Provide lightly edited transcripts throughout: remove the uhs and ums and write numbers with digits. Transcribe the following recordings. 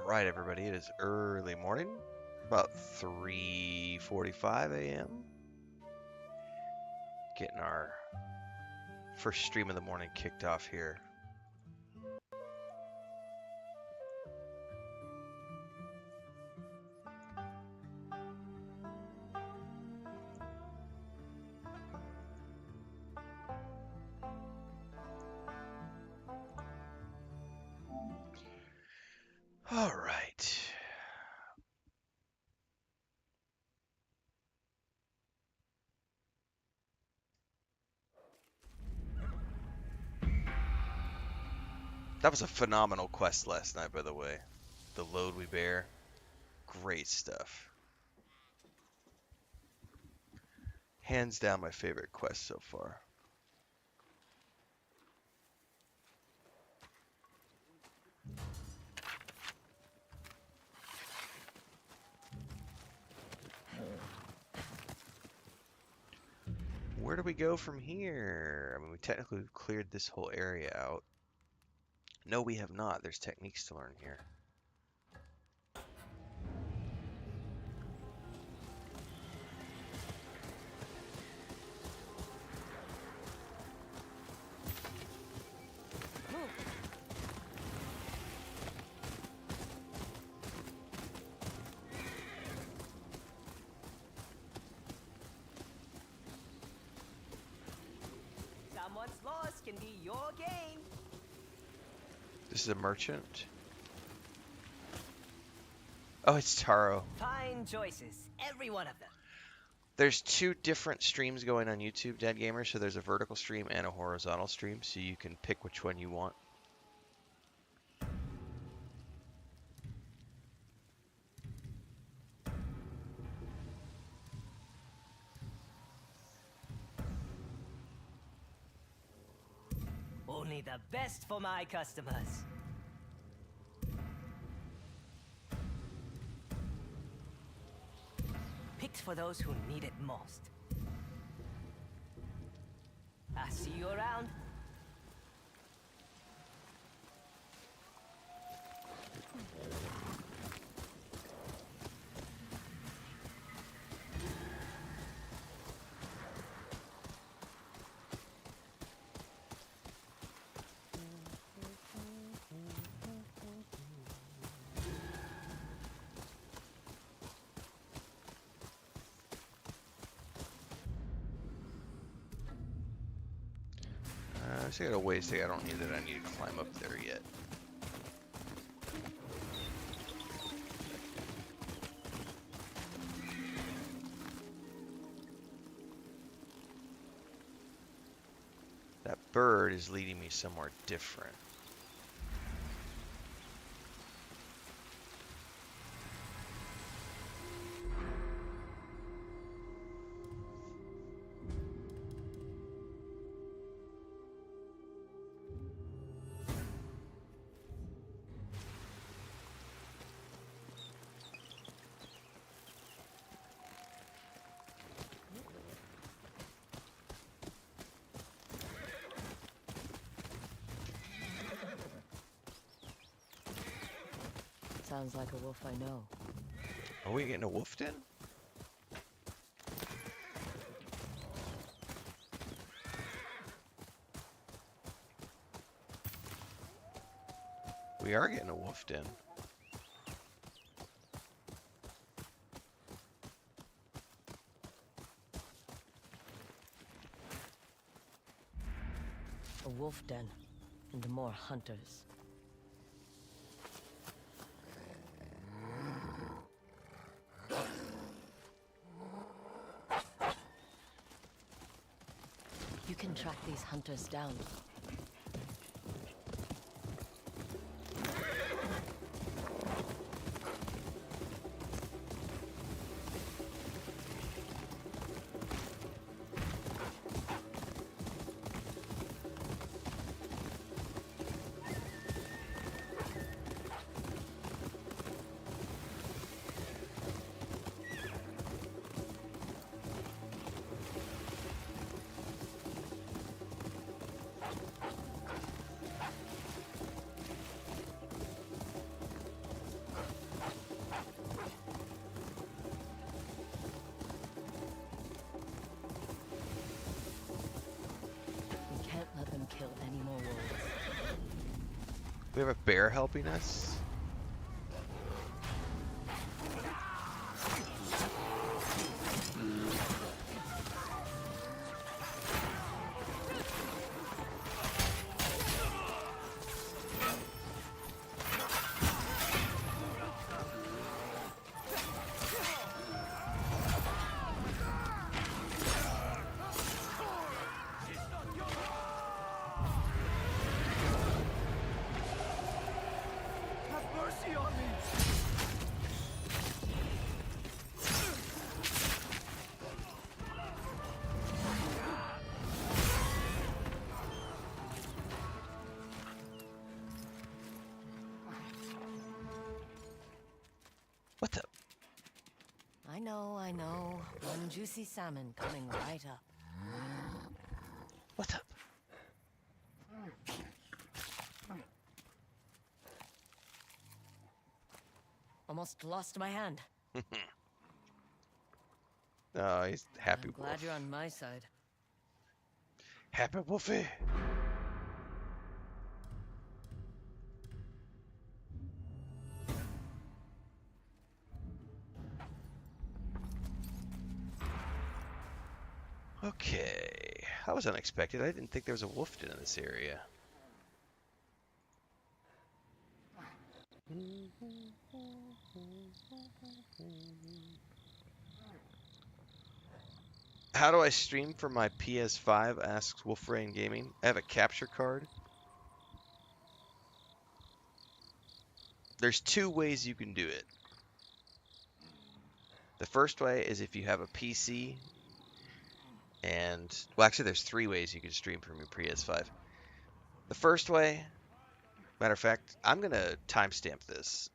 Alright, everybody, it is early morning, about 3:45 a.m. Getting our first stream of the morning kicked off here. Alright. That was a phenomenal quest last night, by the way. The load we bear. Great stuff. Hands down my favorite quest so far. Where do we go from here? I mean, we technically cleared this whole area out. No, we have not. There's techniques to learn here. Someone's loss can be your gain. This is a merchant. Oh, it's Taro. Fine choices, every one of them. There's two different streams going on YouTube, Dead Gamer. So there's a vertical stream and a horizontal stream, so you can pick which one you want. Only the best for my customers. Picked for those who need it most. I see you around. So I got a ways to go. I don't need it. I need to climb up there yet. That bird is leading me somewhere different. Sounds like a wolf I know. Are we getting a wolf den? We are getting a wolf den. A wolf den, and more hunters. You can track these hunters down. We have a bear helping us. Have mercy on me! What the? I know. One juicy salmon coming right up. What the? Almost lost my hand. Oh, he's happy I'm glad wolf. you're on my side. Happy Wolfie. Okay, that was unexpected. I didn't think there was a wolf in this area. How do I stream from my PS5? Asks Wolfrain Gaming. I have a capture card. There's two ways you can do it. The first way is if you have a PC, and well, actually, there's three ways you can stream from your PS5. The first way, matter of fact, I'm gonna timestamp this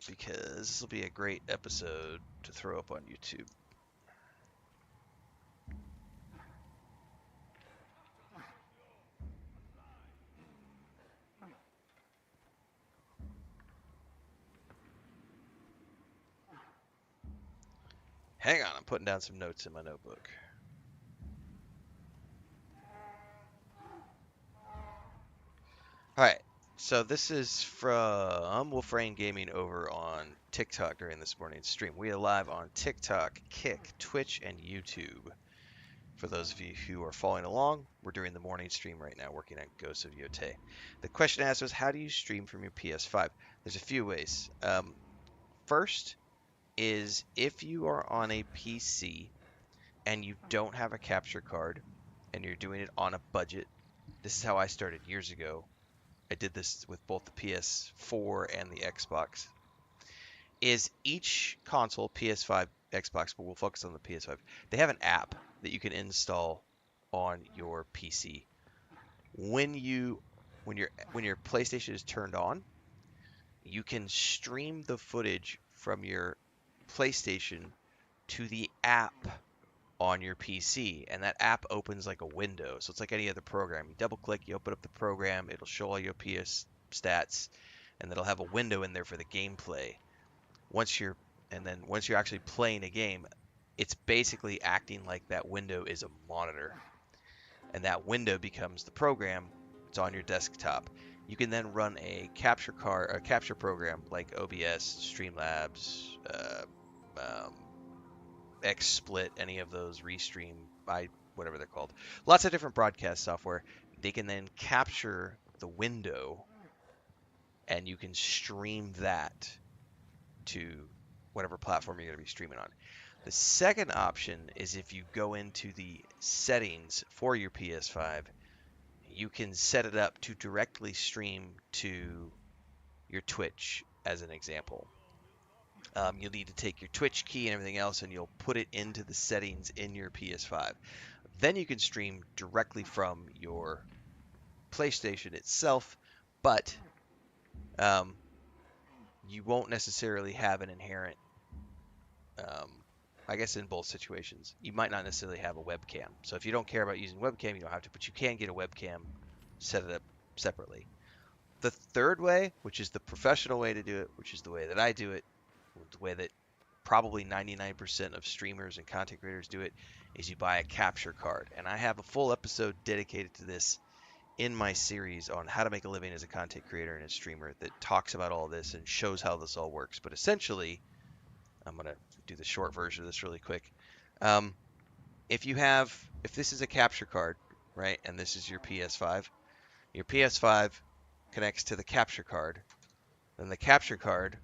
because this will be a great episode to throw up on YouTube. Hang on, I'm putting down some notes in my notebook. Alright, so this is from Wolfrain Gaming over on TikTok during this morning's stream. We are live on TikTok, Kick, Twitch, and YouTube. For those of you who are following along, we're doing the morning stream right now, working on Ghosts of Yōtei. The question asked was, how do you stream from your PS5? There's a few ways. First is if you are on a PC and you don't have a capture card and you're doing it on a budget. This is how I started years ago. I did this with both the PS4 and the Xbox. Is each console, PS5, Xbox, but we'll focus on the PS5. They have an app that you can install on your PC. When your PlayStation is turned on, you can stream the footage from your PlayStation to the app on your PC, and that app opens like a window. So it's like any other program. You double click, you open up the program, it'll show all your PS stats, and it'll have a window in there for the gameplay. Once you're actually playing a game, it's basically acting like that window is a monitor, and that window becomes the program. It's on your desktop. You can then run a capture program like OBS, Streamlabs, XSplit, any of those, Restream, whatever they're called. Lots of different broadcast software. They can then capture the window, and you can stream that to whatever platform you're going to be streaming on. The second option is if you go into the settings for your PS5, you can set it up to directly stream to your Twitch, as an example. You'll need to take your Twitch key and everything else, and you'll put it into the settings in your PS5. Then you can stream directly from your PlayStation itself, but you won't necessarily have an inherent, I guess in both situations, you might not necessarily have a webcam. So if you don't care about using webcam, you don't have to, but you can get a webcam, set it up separately. The third way, which is the professional way to do it, which is the way that I do it, the way that probably 99% of streamers and content creators do it, is you buy a capture card. And I have a full episode dedicated to this in my series on how to make a living as a content creator and a streamer that talks about all this and shows how this all works. But essentially, I'm going to do the short version of this really quick. Um, if this is a capture card, right, and this is your PS5 connects to the capture card, then the capture card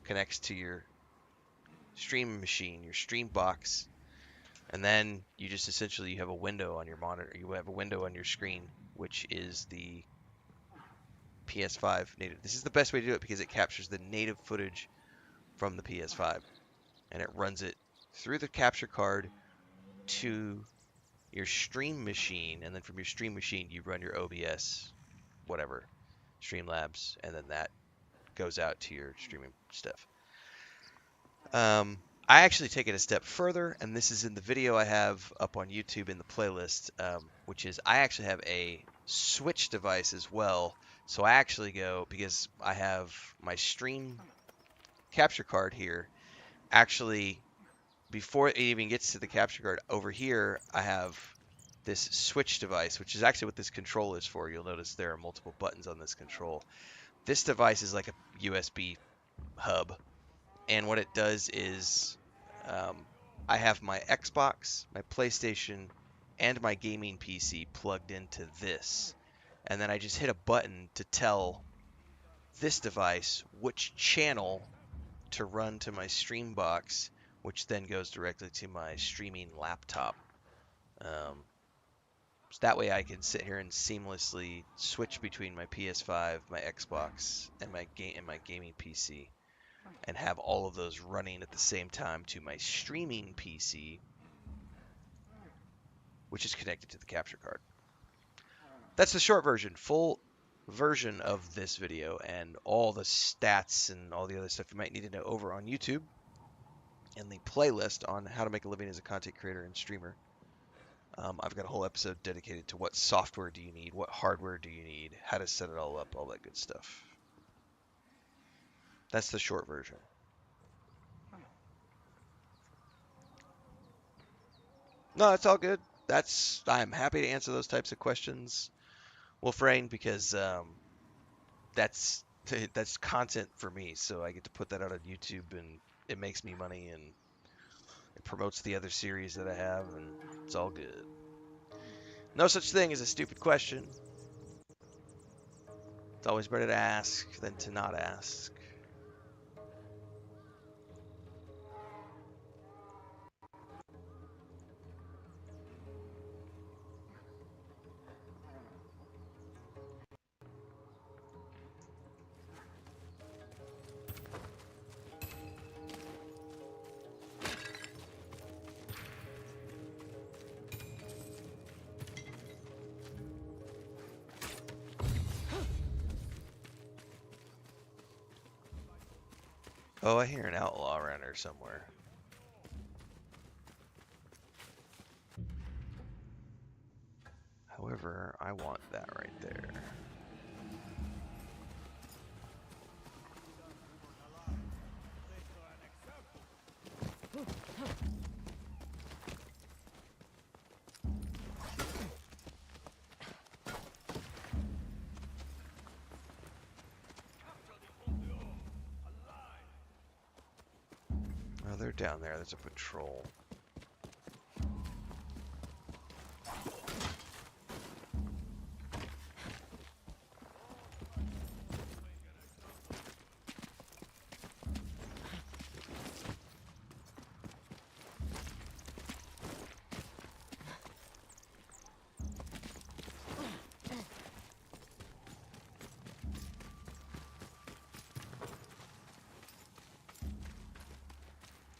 connects to your stream machine, your stream box, and then you just essentially you have a window on your monitor. You have a window on your screen, which is the PS5 native. This is the best way to do it because it captures the native footage from the PS5 and it runs it through the capture card to your stream machine, and then from your stream machine you run your OBS, whatever, Streamlabs, and then that goes out to your streaming stuff. I actually take it a step further, and this is in the video I have up on YouTube in the playlist, which is I actually have a Switch device as well. So I actually go, because I have my stream capture card here, actually, before it even gets to the capture card, over here I have this Switch device, which is actually what this control is for. You'll notice there are multiple buttons on this control. This device is like a USB hub, and what it does is I have my Xbox, my PlayStation, and my gaming PC plugged into this, and then I just hit a button to tell this device which channel to run to my stream box, which then goes directly to my streaming laptop. So that way I can sit here and seamlessly switch between my PS5, my Xbox, and my gaming PC, and have all of those running at the same time to my streaming PC, which is connected to the capture card. That's the short version. Full version of this video and all the stats and all the other stuff you might need to know over on YouTube and the playlist on how to make a living as a content creator and streamer. I've got a whole episode dedicated to what software do you need, what hardware do you need, how to set it all up, all that good stuff. That's the short version. No, it's all good. I'm happy to answer those types of questions, Wolfrain, because that's content for me. So I get to put that out on YouTube, and it makes me money, and it promotes the other series that I have, and it's all good. No such thing as a stupid question. It's always better to ask than to not ask. Oh, I hear an outlaw around here somewhere. However, I want that right there. Oh, they're down there. There's a patrol.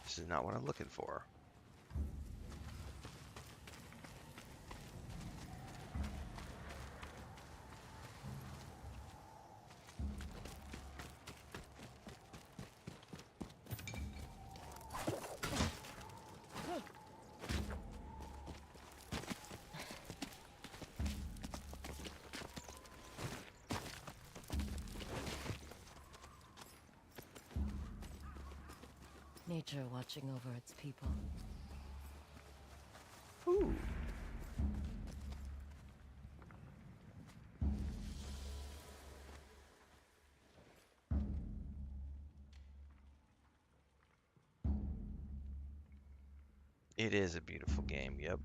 This is not what I'm looking for. Nature watching over its people. Ooh. It is a beautiful game, yep.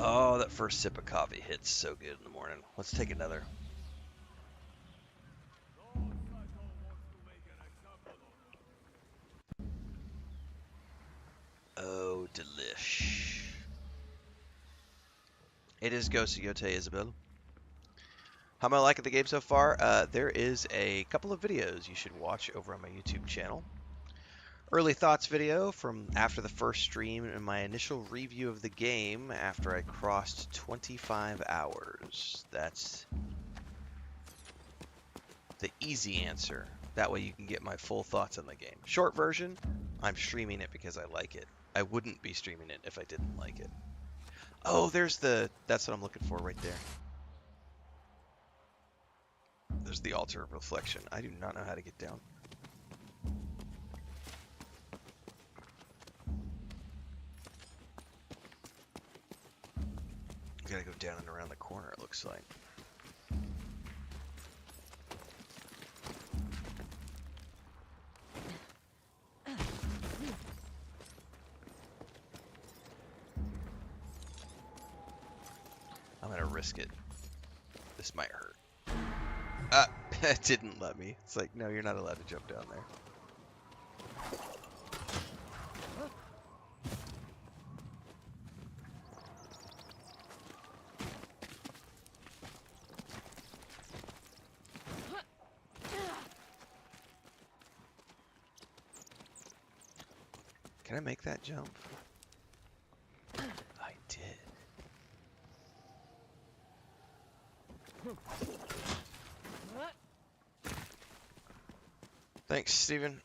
Oh, that first sip of coffee hits so good in the morning. Let's take another. Oh, delish. It is Ghost of Yōtei, Isabel. How am I liking the game so far? There is a couple of videos you should watch over on my YouTube channel. Early thoughts video from after the first stream and my initial review of the game after I crossed 25 hours. That's the easy answer. That way you can get my full thoughts on the game. Short version, I'm streaming it because I like it. I wouldn't be streaming it if I didn't like it. Oh, that's what I'm looking for right there. There's the altar of reflection. I do not know how to get down. I gotta go down and around the corner, it looks like. I'm gonna risk it. This might hurt. It didn't let me. It's like, no, you're not allowed to jump down there. Can I make that jump? I did. Thanks, Steven.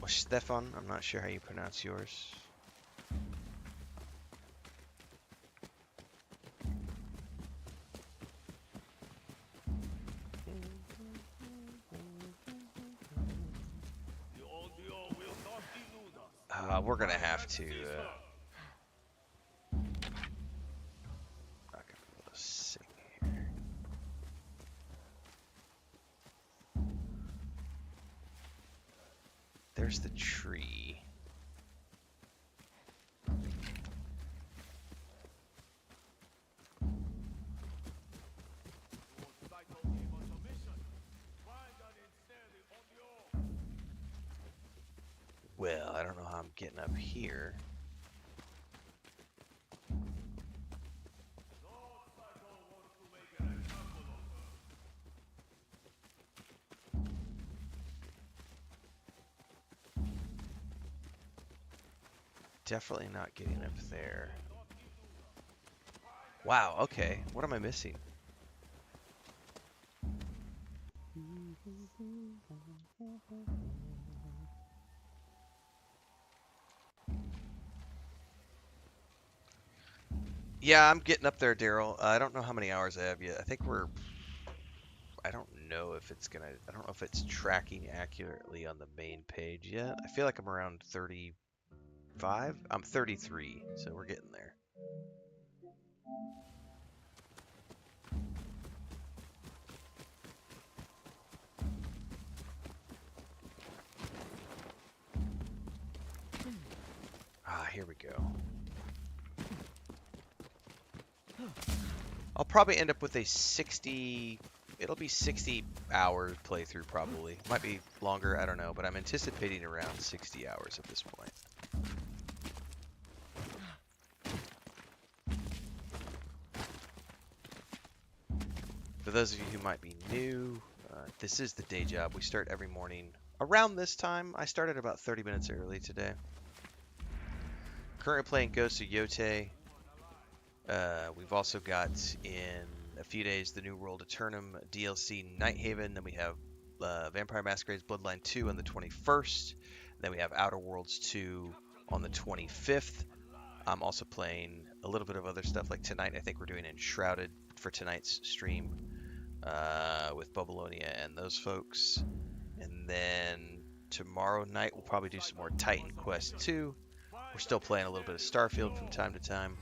Or Stefan, I'm not sure how you pronounce yours. We're gonna have to. Not gonna be able to sing here. There's the tree. Well, I don't know how I'm getting up here. Definitely not getting up there. Wow, okay. What am I missing? Yeah, I'm getting up there, Daryl. I don't know how many hours I have yet. I think I don't know if it's gonna. I don't know if it's tracking accurately on the main page yet. I feel like I'm around 35. I'm 33, so we're getting there. Ah, here we go. I'll probably end up with a 60. It'll be 60 hours playthrough probably. Might be longer, I don't know, but I'm anticipating around 60 hours at this point. For those of you who might be new, this is the day job. We start every morning around this time. I started about 30 minutes early today. Currently playing Ghosts of Yōtei. We've also got in a few days the new World Eternum DLC Nighthaven. Then we have Vampire Masquerade's Bloodline 2 on the 21st. Then we have Outer Worlds 2 on the 25th. I'm also playing a little bit of other stuff. Like tonight, I think we're doing Enshrouded for tonight's stream with Babylonia and those folks. And then tomorrow night, we'll probably do some more Titan Quest 2. We're still playing a little bit of Starfield from time to time.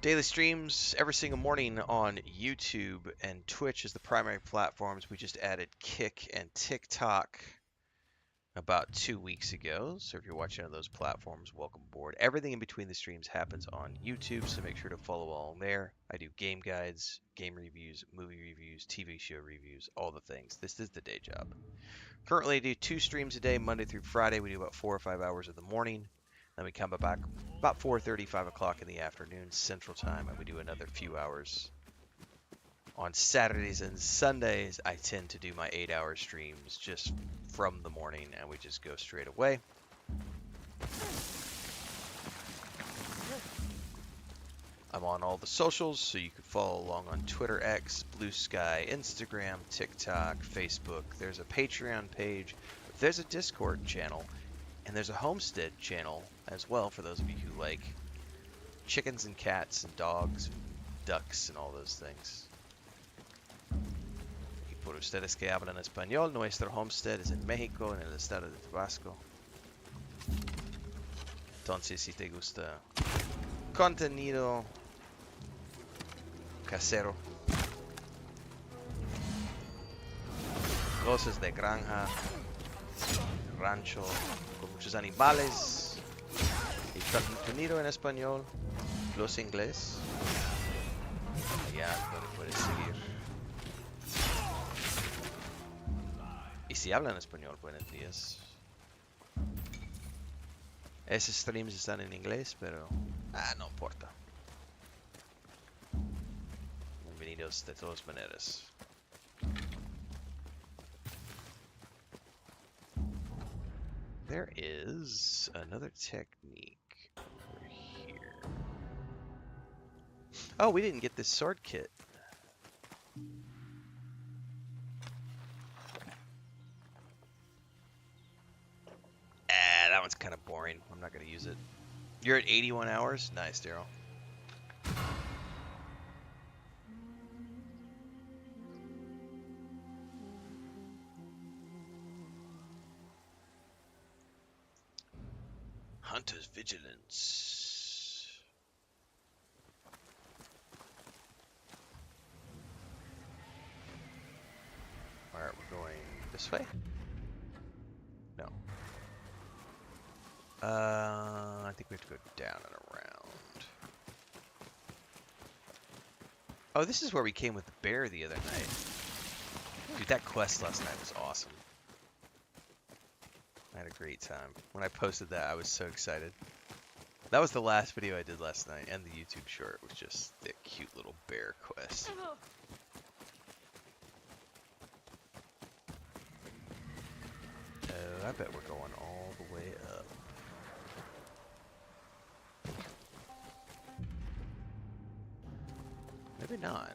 Daily streams every single morning on YouTube and Twitch as the primary platforms. We just added Kick and TikTok about 2 weeks ago. So if you're watching on those platforms, welcome aboard. Everything in between the streams happens on YouTube, so make sure to follow along there. I do game guides, game reviews, movie reviews, TV show reviews, all the things. This is the day job. Currently, I do 2 streams a day, Monday through Friday. We do about 4 or 5 hours in the morning. Then we come back about 4:30, 5 o'clock in the afternoon, Central Time, and we do another few hours. On Saturdays and Sundays, I tend to do my 8-hour streams just from the morning, and we just go straight away. I'm on all the socials, so you can follow along on Twitter, X, Blue Sky, Instagram, TikTok, Facebook. There's a Patreon page. There's a Discord channel. And there's a Homestead channel as well for those of you who like chickens and cats and dogs and ducks and all those things. Y por ustedes que hablan español, nuestro homestead es en México, en el estado de Tabasco. Entonces, si te gusta contenido casero, cosas de granja, rancho, con muchos animales y contenido en español, los inglés, allá donde puedes seguir. Y si hablan español, buenos días. Esos streams están en inglés, pero no importa. Bienvenidos de todas maneras. There is another technique over here. Oh, we didn't get this sword kit. That one's kind of boring. I'm not going to use it. You're at 81 hours? Nice, Daryl. Hunter's Vigilance. Alright, we're going this way? No. I think we have to go down and around. Oh, this is where we came with the bear the other night. Dude, that quest last night was awesome. I had a great time. When I posted that, I was so excited. That was the last video I did last night, and the YouTube short was just the cute little bear quest. Oh, I bet we're going all the way up. Maybe not.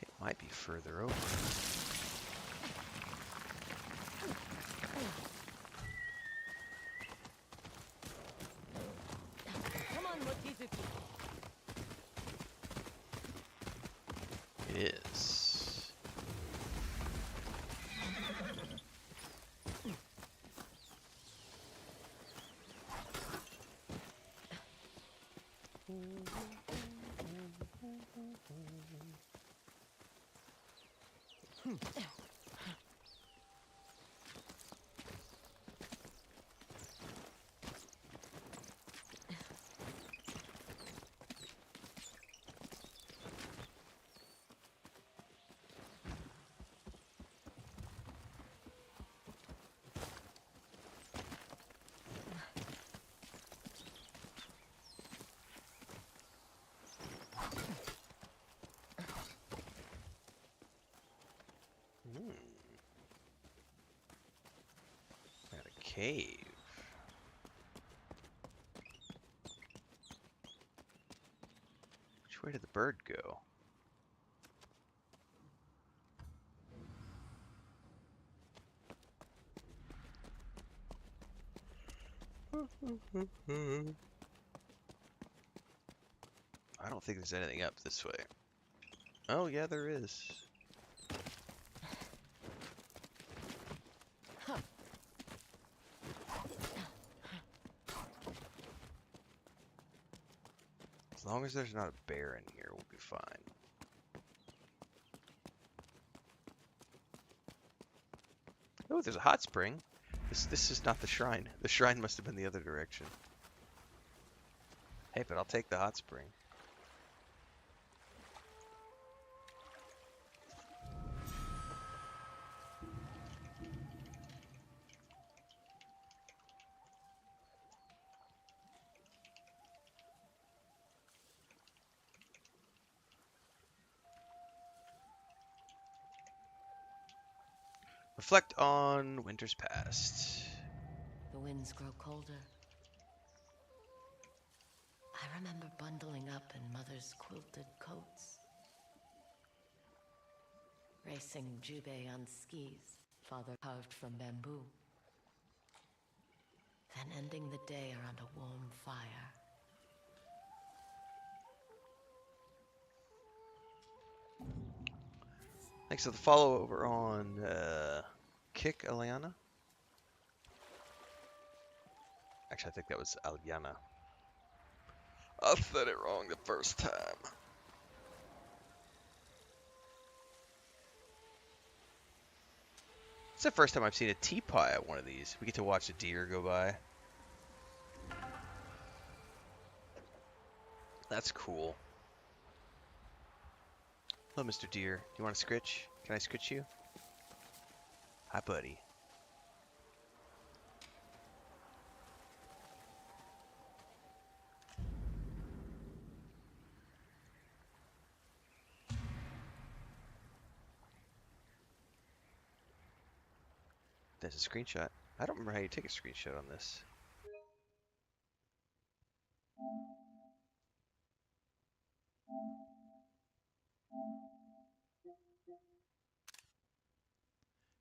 It might be further over. Come on, Mochizuki. It is. cave. Which way did the bird go? I don't think there's anything up this way. Oh, yeah, there is. As long as there's not a bear in here, we'll be fine. Oh, there's a hot spring. This is not the shrine. The shrine must have been the other direction. Hey, but I'll take the hot spring. Reflect on winters past. The winds grow colder. I remember bundling up in Mother's quilted coats. Racing Jubei on skis, Father carved from bamboo. Then ending the day around a warm fire. Thanks for the follow over on Kick Aliana. Actually, I think that was Aliana. I said it wrong the first time. It's the first time I've seen a teapot at one of these. We get to watch a deer go by. That's cool. Hello, Mr. Deer. Do you want to scritch? Can I scritch you? Hi, buddy. That's a screenshot. I don't remember how you take a screenshot on this.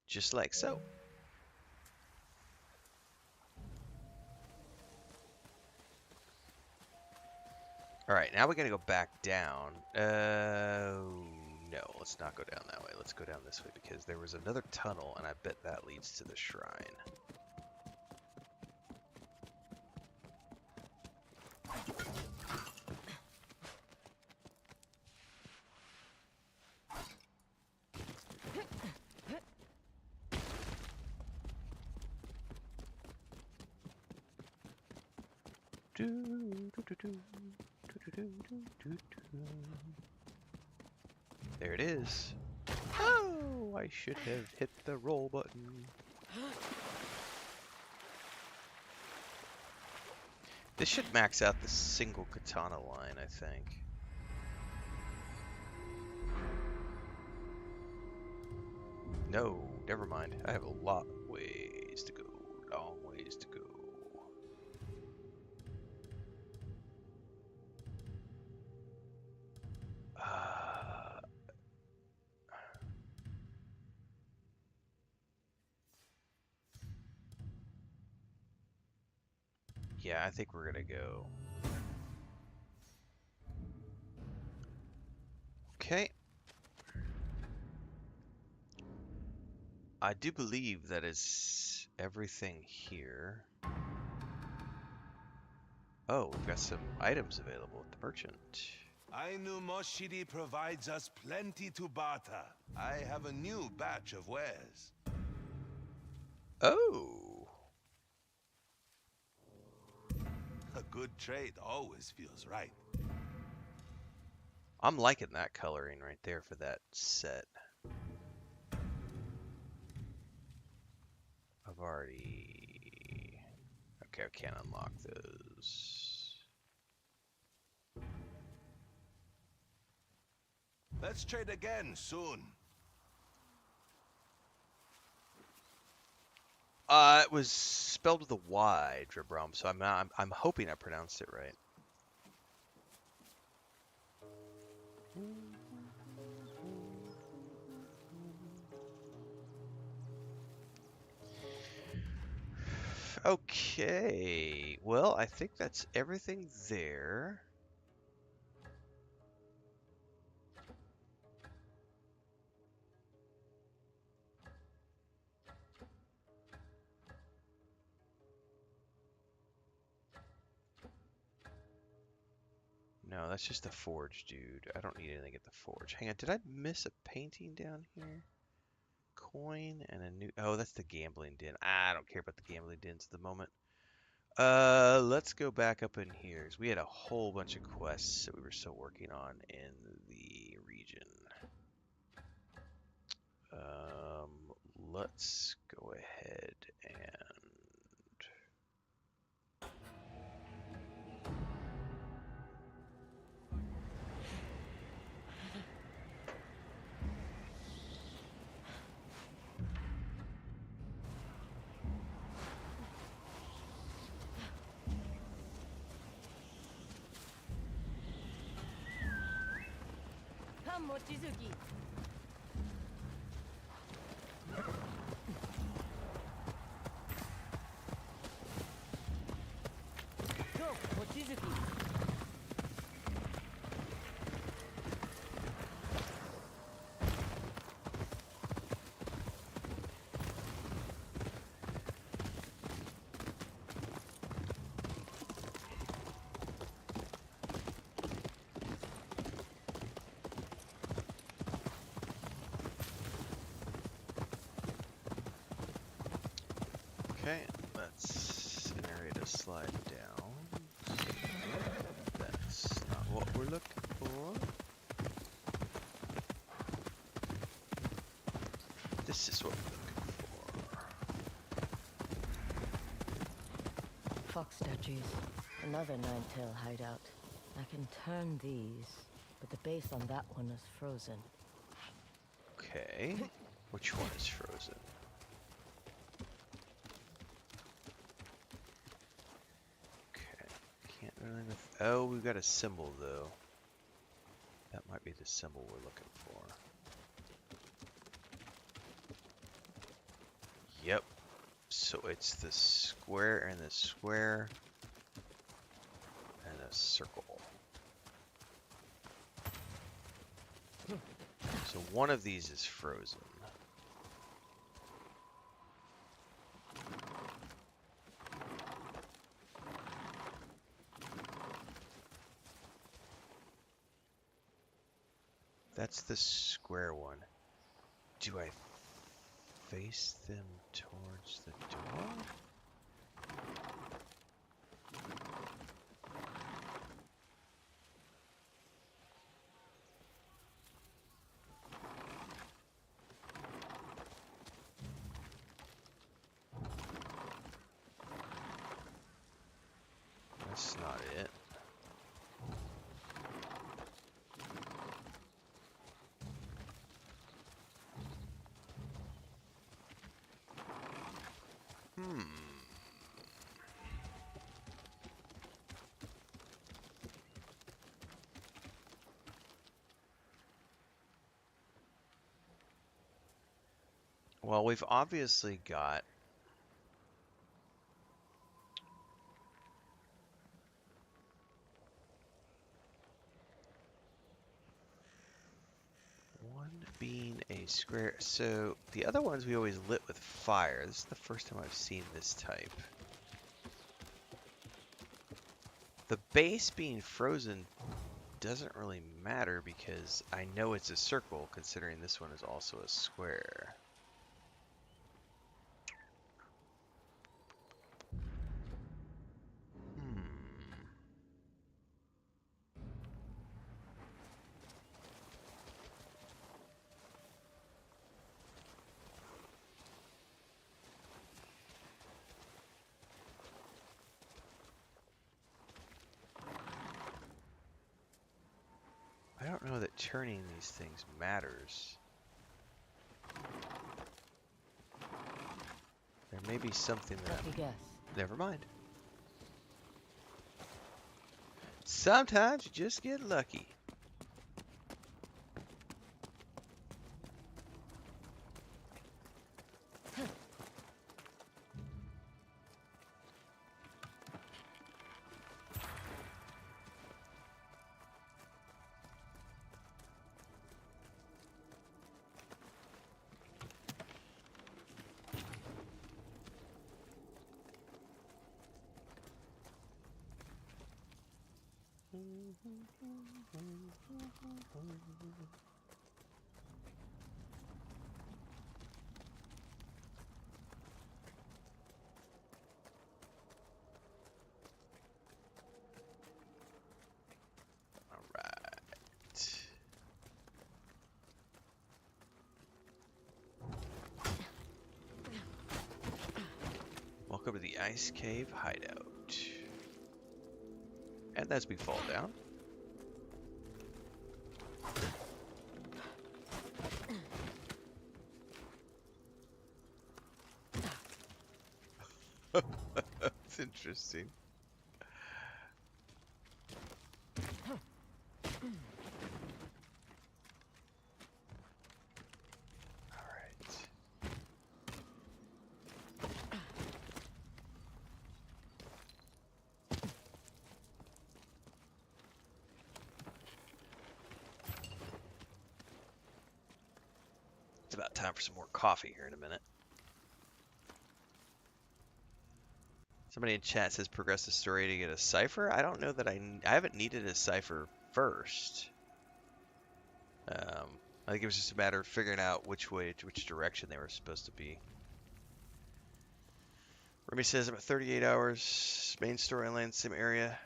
Just like so. Alright, now we gotta go back down. No, let's not go down that way. Let's go down this way because there was another tunnel and I bet that leads to the shrine. There it is. Oh, I should have hit the roll button. This should max out the single katana line, I think. No, never mind. I have a lot of ways to go. Long ways to go. Yeah, I think we're gonna go. Okay. I do believe that is everything here. Oh, we've got some items available at the merchant. Ainu Moshiri provides us plenty to barter. I have a new batch of wares. Oh! A good trade always feels right. I'm liking that coloring right there for that set. I've already... Okay, I can't unlock those. Let's trade again soon. It was spelled with a Y, Dribrom, so I'm hoping I pronounced it right. Okay, well, I think that's everything there. No, that's just a forge, dude. I don't need anything at the forge. Hang on, did I miss a painting down here? Coin and a new... Oh, that's the gambling den. I don't care about the gambling dens at the moment. Let's go back up in here. 'Cause we had a whole bunch of quests that we were still working on in the region. Um, let's go ahead and... Come, Mochizuki. Go, Mochizuki. Okay, let's generate a slide down. That's not what we're looking for. This is what we're looking for. Fox statues. Another nine-tail hideout. I can turn these, but the base on that one is frozen. Okay, which one is frozen? Okay, can't really... Oh, we've got a symbol though. That might be the symbol we're looking for. Yep. So it's the square and the square and a circle. So one of these is frozen. That's the square one. Do I face them towards the door? That's not it. Well, we've obviously got one being a square. So the other ones we always lit with fire. This is the first time I've seen this type. The base being frozen doesn't really matter because I know it's a circle considering this one is also a square. I don't know that turning these things matters. There may be something that... Lucky guess. Never mind. Sometimes you just get lucky. Welcome to the Ice Cave Hideout. And as we fall down. That's interesting. It's about time for some more coffee here in a minute. Somebody in chat says progress the story to get a cipher. I don't know that I haven't needed a cipher first. I think it was just a matter of figuring out which direction they were supposed to be. Remy says I'm at 38 hours. Main storyline, same area.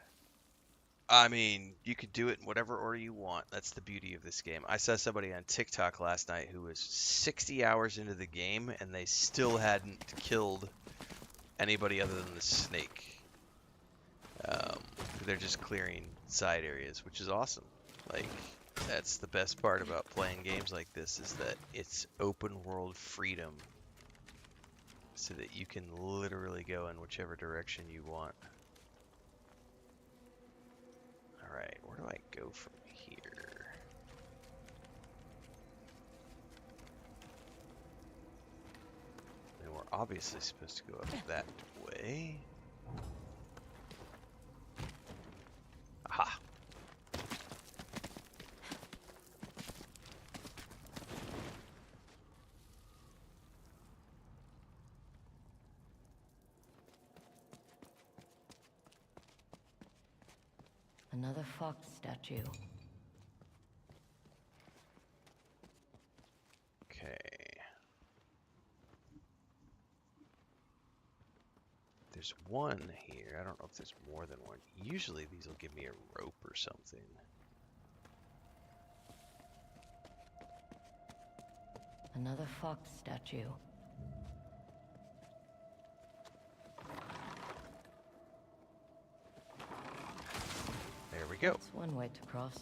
I mean, you could do it in whatever order you want. That's the beauty of this game. I saw somebody on TikTok last night who was 60 hours into the game and they still hadn't killed anybody other than the snake. They're just clearing side areas, which is awesome. Like, that's the best part about playing games like this, is that it's open world freedom. So that you can literally go in whichever direction you want. Alright, where do I go from here? And we're obviously supposed to go up that way. Aha! Another fox statue. Okay. There's one here. I don't know if there's more than one. Usually these will give me a rope or something. Another fox statue. There we go. That's one way to cross.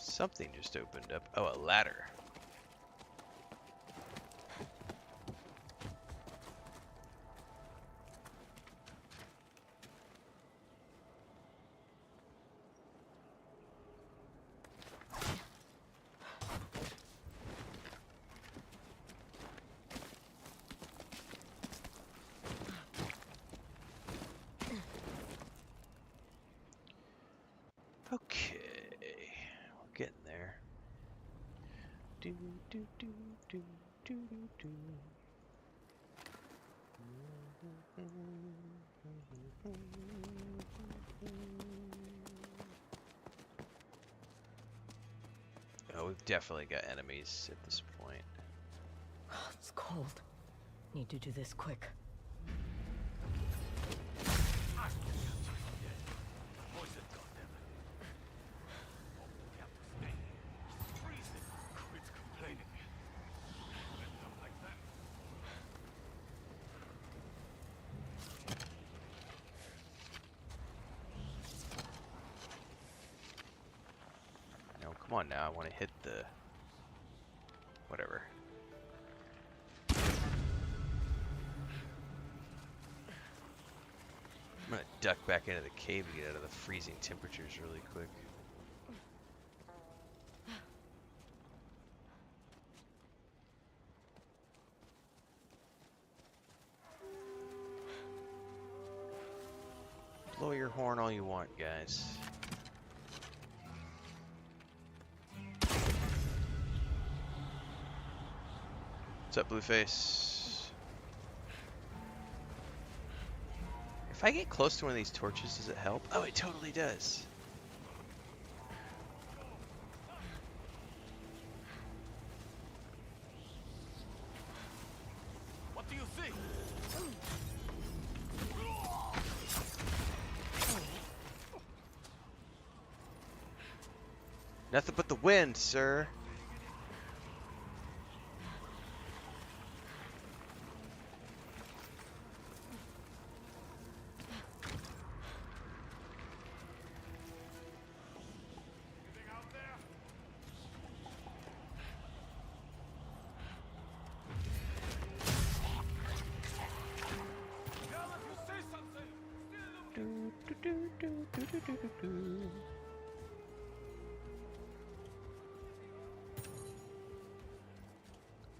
Something just opened up. Oh, a ladder. Okay. Getting there. Do do do do do do. Oh, we've definitely got enemies at this point. It's cold. Need to do this quick. No, come on now. I want to hit the whatever. I'm gonna duck back into the cave to get out of the freezing temperatures really quick. Blow your horn all you want, guys. What's up, Blueface? If I get close to one of these torches, does it help? Oh, it totally does. What do you think? Nothing but the wind, sir. Anything out there? Tell if you say something.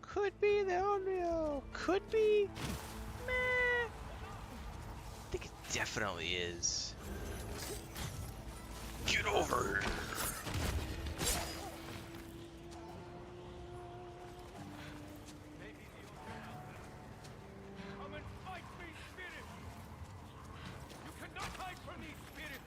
Could be the audio. Could be. Meh. I think it definitely is. Get over here. Maybe the only out there. Come and fight me, spirit. You cannot hide from me, spirit.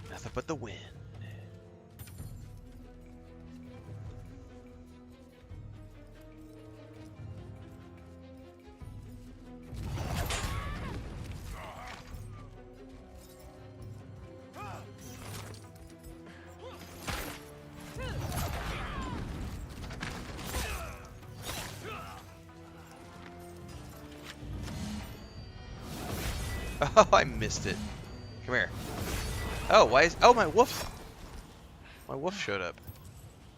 Nothing but the wind. Oh, I missed it. Come here. Oh, why is... Oh, my wolf. My wolf showed up.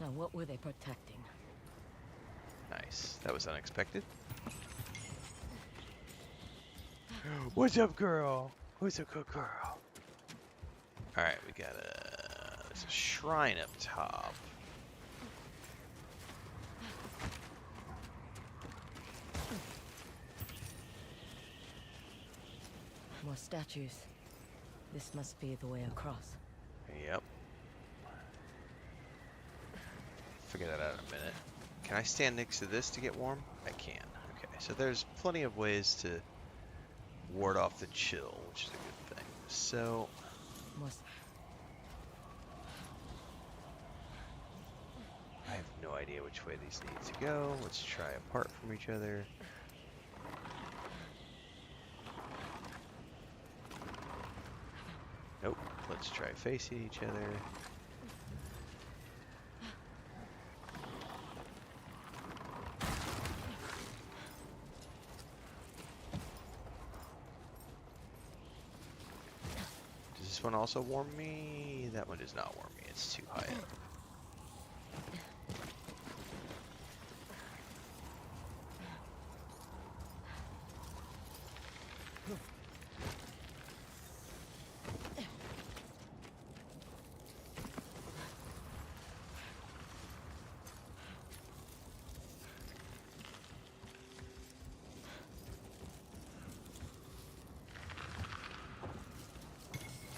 Now, what were they protecting? Nice. That was unexpected. What's up, girl? Who's a good girl? Alright, we got there's a shrine up top. More statues. This must be the way across. Yep. Figure that out in a minute. Can I stand next to this to get warm? I can. Okay, so there's plenty of ways to ward off the chill, which is a good thing. So, Must. I have no idea which way these need to go. Let's try apart from each other. Nope. Let's try facing each other. Does this one also warm me? That one does not warm me. It's too high up.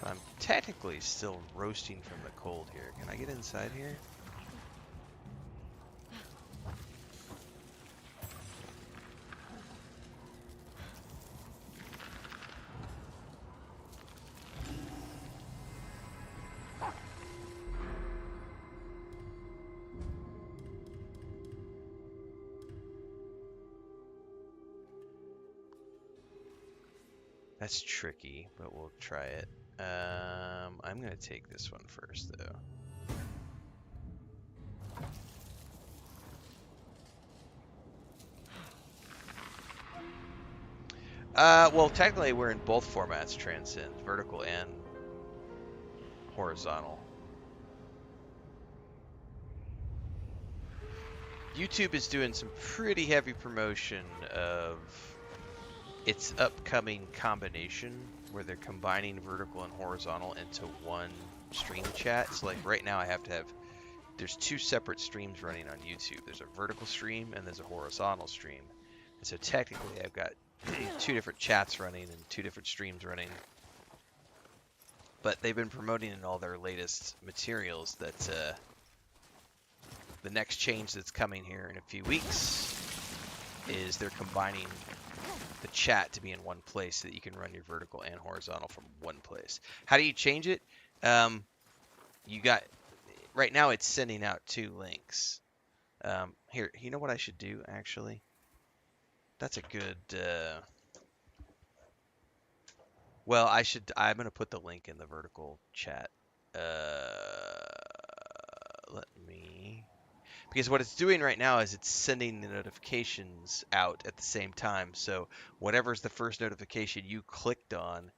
I'm technically still roasting from the cold here. Can I get inside here? That's tricky, but we'll try it. I'm gonna take this one first, though. Well, technically we're in both formats, Transcend, vertical and horizontal. YouTube is doing some pretty heavy promotion of its upcoming combination where they're combining vertical and horizontal into one stream chat. So like right now there's two separate streams running on YouTube. There's a vertical stream and there's a horizontal stream. And so technically I've got two different chats running and two different streams running. But they've been promoting in all their latest materials that the next change that's coming here in a few weeks is they're combining the chat to be in one place so that you can run your vertical and horizontal from one place. How do you change it? You got right now it's sending out two links. Here, you know what I should do actually? That's a good. Well, I'm gonna put the link in the vertical chat. Let me. Because what it's doing right now is it's sending the notifications out at the same time. So whatever's the first notification you clicked on,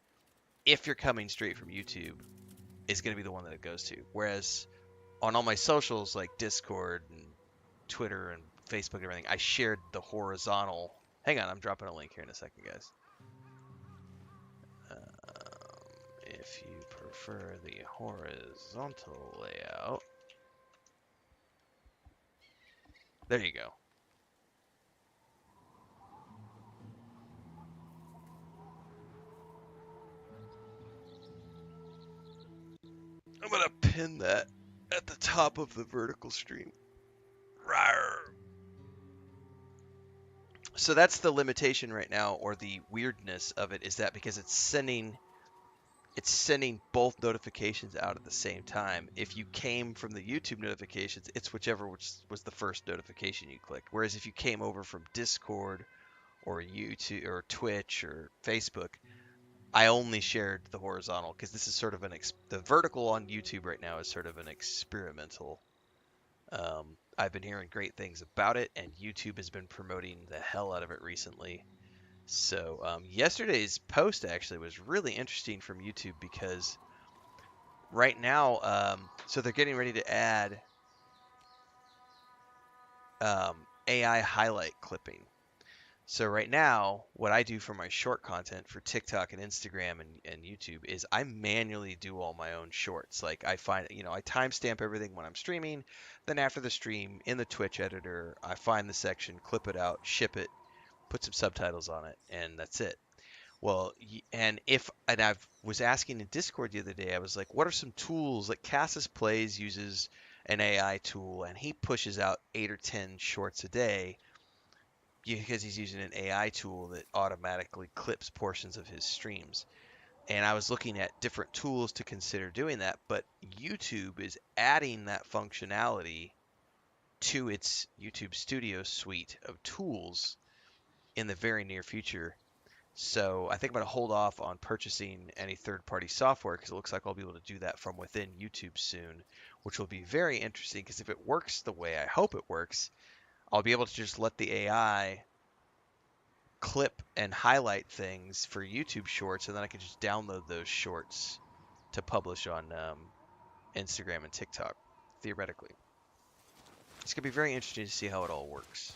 if you're coming straight from YouTube, is going to be the one that it goes to. Whereas on all my socials like Discord and Twitter and Facebook and everything, I shared the horizontal. Hang on, I'm dropping a link here in a second, guys. If you prefer the horizontal layout, there you go. I'm gonna pin that at the top of the vertical stream. Rawr. So that's the limitation right now, or the weirdness of it, is that because it's sending both notifications out at the same time. If you came from the YouTube notifications, it's whichever was the first notification you clicked. Whereas if you came over from Discord or YouTube or Twitch or Facebook, I only shared the horizontal because this is sort of the vertical on YouTube right now is sort of an experimental. I've been hearing great things about it, and YouTube has been promoting the hell out of it recently. So yesterday's post actually was really interesting from YouTube because right now, so they're getting ready to add AI highlight clipping. So right now, what I do for my short content for TikTok and Instagram and YouTube is I manually do all my own shorts. Like I find, I timestamp everything when I'm streaming. Then after the stream in the Twitch editor, I find the section, clip it out, ship it, put some subtitles on it, and that's it. Well, and I was asking in Discord the other day, I was like, what are some tools? Like Cassis Plays uses an AI tool, and he pushes out 8 or 10 shorts a day because he's using an AI tool that automatically clips portions of his streams. And I was looking at different tools to consider doing that, but YouTube is adding that functionality to its YouTube Studio suite of tools in the very near future. So I think I'm going to hold off on purchasing any third-party software because it looks like I'll be able to do that from within YouTube soon, which will be very interesting because if it works the way I hope it works, I'll be able to just let the AI clip and highlight things for YouTube Shorts, and then I can just download those shorts to publish on Instagram and TikTok, theoretically. It's going to be very interesting to see how it all works.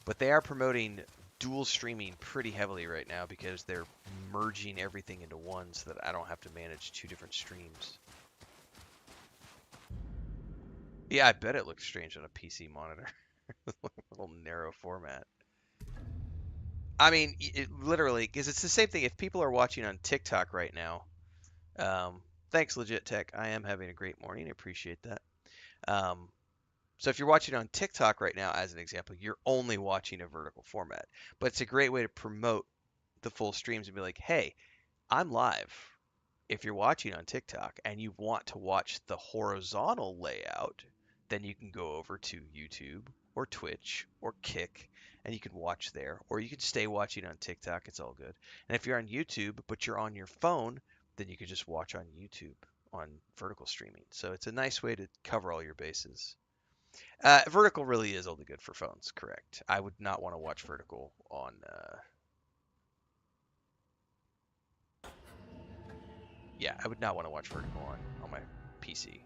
But they are promoting dual streaming pretty heavily right now because they're merging everything into one so that I don't have to manage two different streams. Yeah, I bet it looks strange on a PC monitor. A little narrow format. I mean, literally, because it's the same thing. If people are watching on TikTok right now, thanks, Legit Tech. I am having a great morning. I appreciate that. So if you're watching on TikTok right now, as an example, you're only watching a vertical format. But it's a great way to promote the full streams and be like, hey, I'm live. If you're watching on TikTok and you want to watch the horizontal layout, then you can go over to YouTube or Twitch or Kick and you can watch there, or you can stay watching on TikTok. It's all good. And if you're on YouTube, but you're on your phone, then you can just watch on YouTube on vertical streaming. So it's a nice way to cover all your bases. Vertical really is only good for phones, correct? I would not want to watch vertical on. Yeah, I would not want to watch vertical on my PC.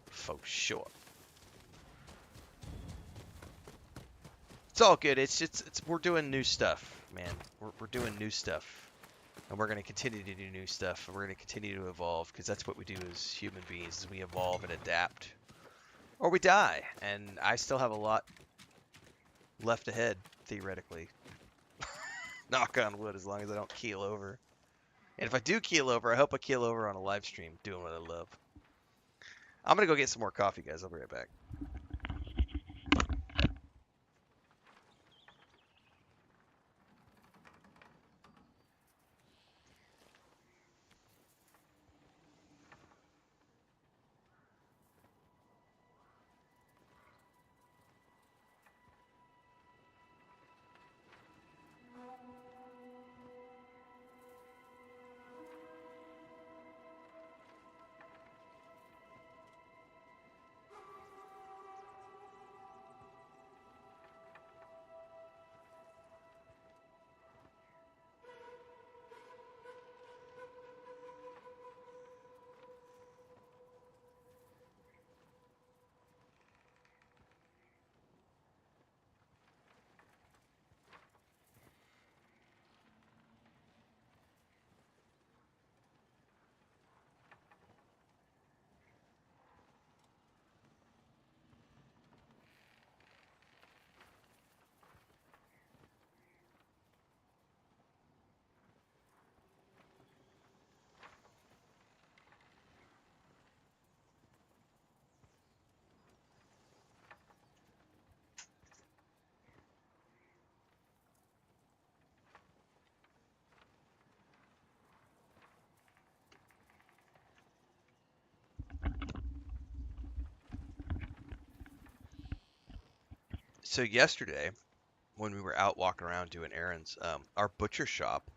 For sure. It's all good. It's we're doing new stuff, man. We're doing new stuff, and we're gonna continue to do new stuff. And we're gonna continue to evolve because that's what we do as human beings: is we evolve and adapt, or we die. And I still have a lot left ahead, theoretically. Knock on wood, as long as I don't keel over. And if I do keel over, I hope I keel over on a live stream doing what I love. I'm gonna go get some more coffee, guys. I'll be right back. So yesterday, when we were out walking around doing errands, our butcher shop,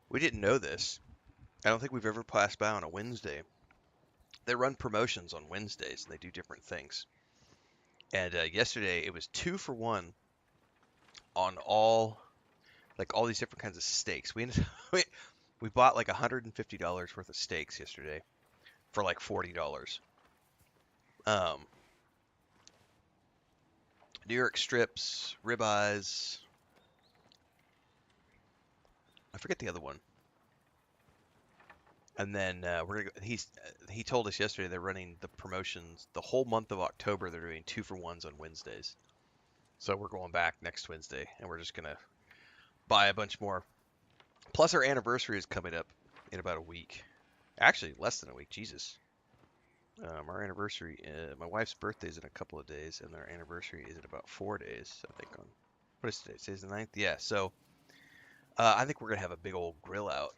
we didn't know this. I don't think we've ever passed by on a Wednesday. They run promotions on Wednesdays and they do different things. And yesterday it was 2 for 1 on all these different kinds of steaks. We bought like $150 worth of steaks yesterday for like $40. New York strips, ribeyes. I forget the other one. And then we're gonna go, he told us yesterday they're running the promotions the whole month of October. They're doing 2 for 1s on Wednesdays. So we're going back next Wednesday, and we're just gonna buy a bunch more. Plus, our anniversary is coming up in about a week. Actually, less than a week. Jesus. Our anniversary, my wife's birthday is in a couple of days, and our anniversary is in about 4 days. I think on what is today? Today's the 9th. Yeah. So I think we're gonna have a big old grill out.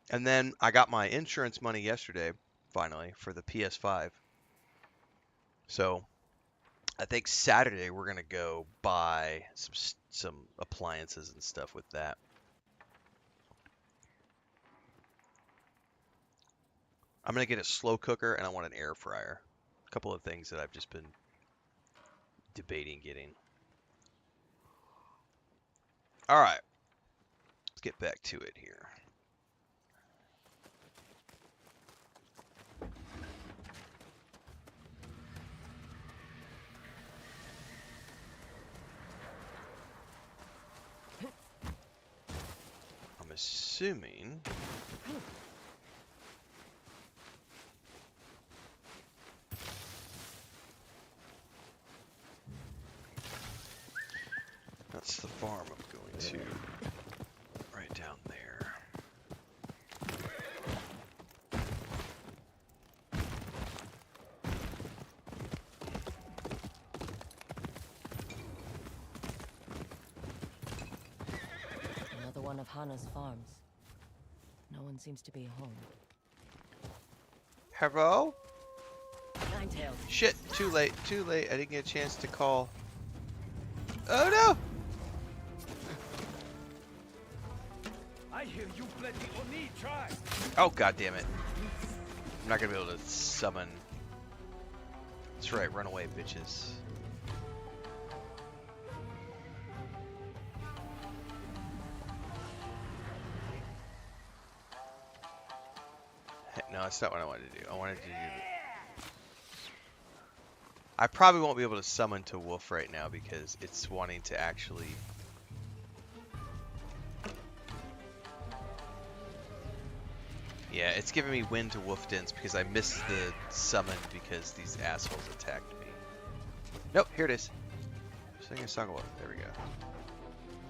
And then I got my insurance money yesterday, finally, for the PS5. So I think Saturday we're gonna go buy some appliances and stuff with that. I'm gonna get a slow cooker and I want an air fryer. A couple of things that I've just been debating getting. All right, let's get back to it here. I'm assuming that's the farm I'm going to, right down there. Another one of Hana's farms. No one seems to be home. Hello? Ninetails. Shit, too late, too late. I didn't get a chance to call. Oh no! I hear you bled the Oni tribe. Oh god damn it. I'm not gonna be able to summon. That's right, run away, bitches. No, that's not what I wanted to do. I wanted to do... I probably won't be able to summon to Wolf right now because it's wanting to actually... Yeah, it's giving me wind to Wolf Dens because I missed the summon because these assholes attacked me. Nope, here it is. Singing a song of Wolf. There we go.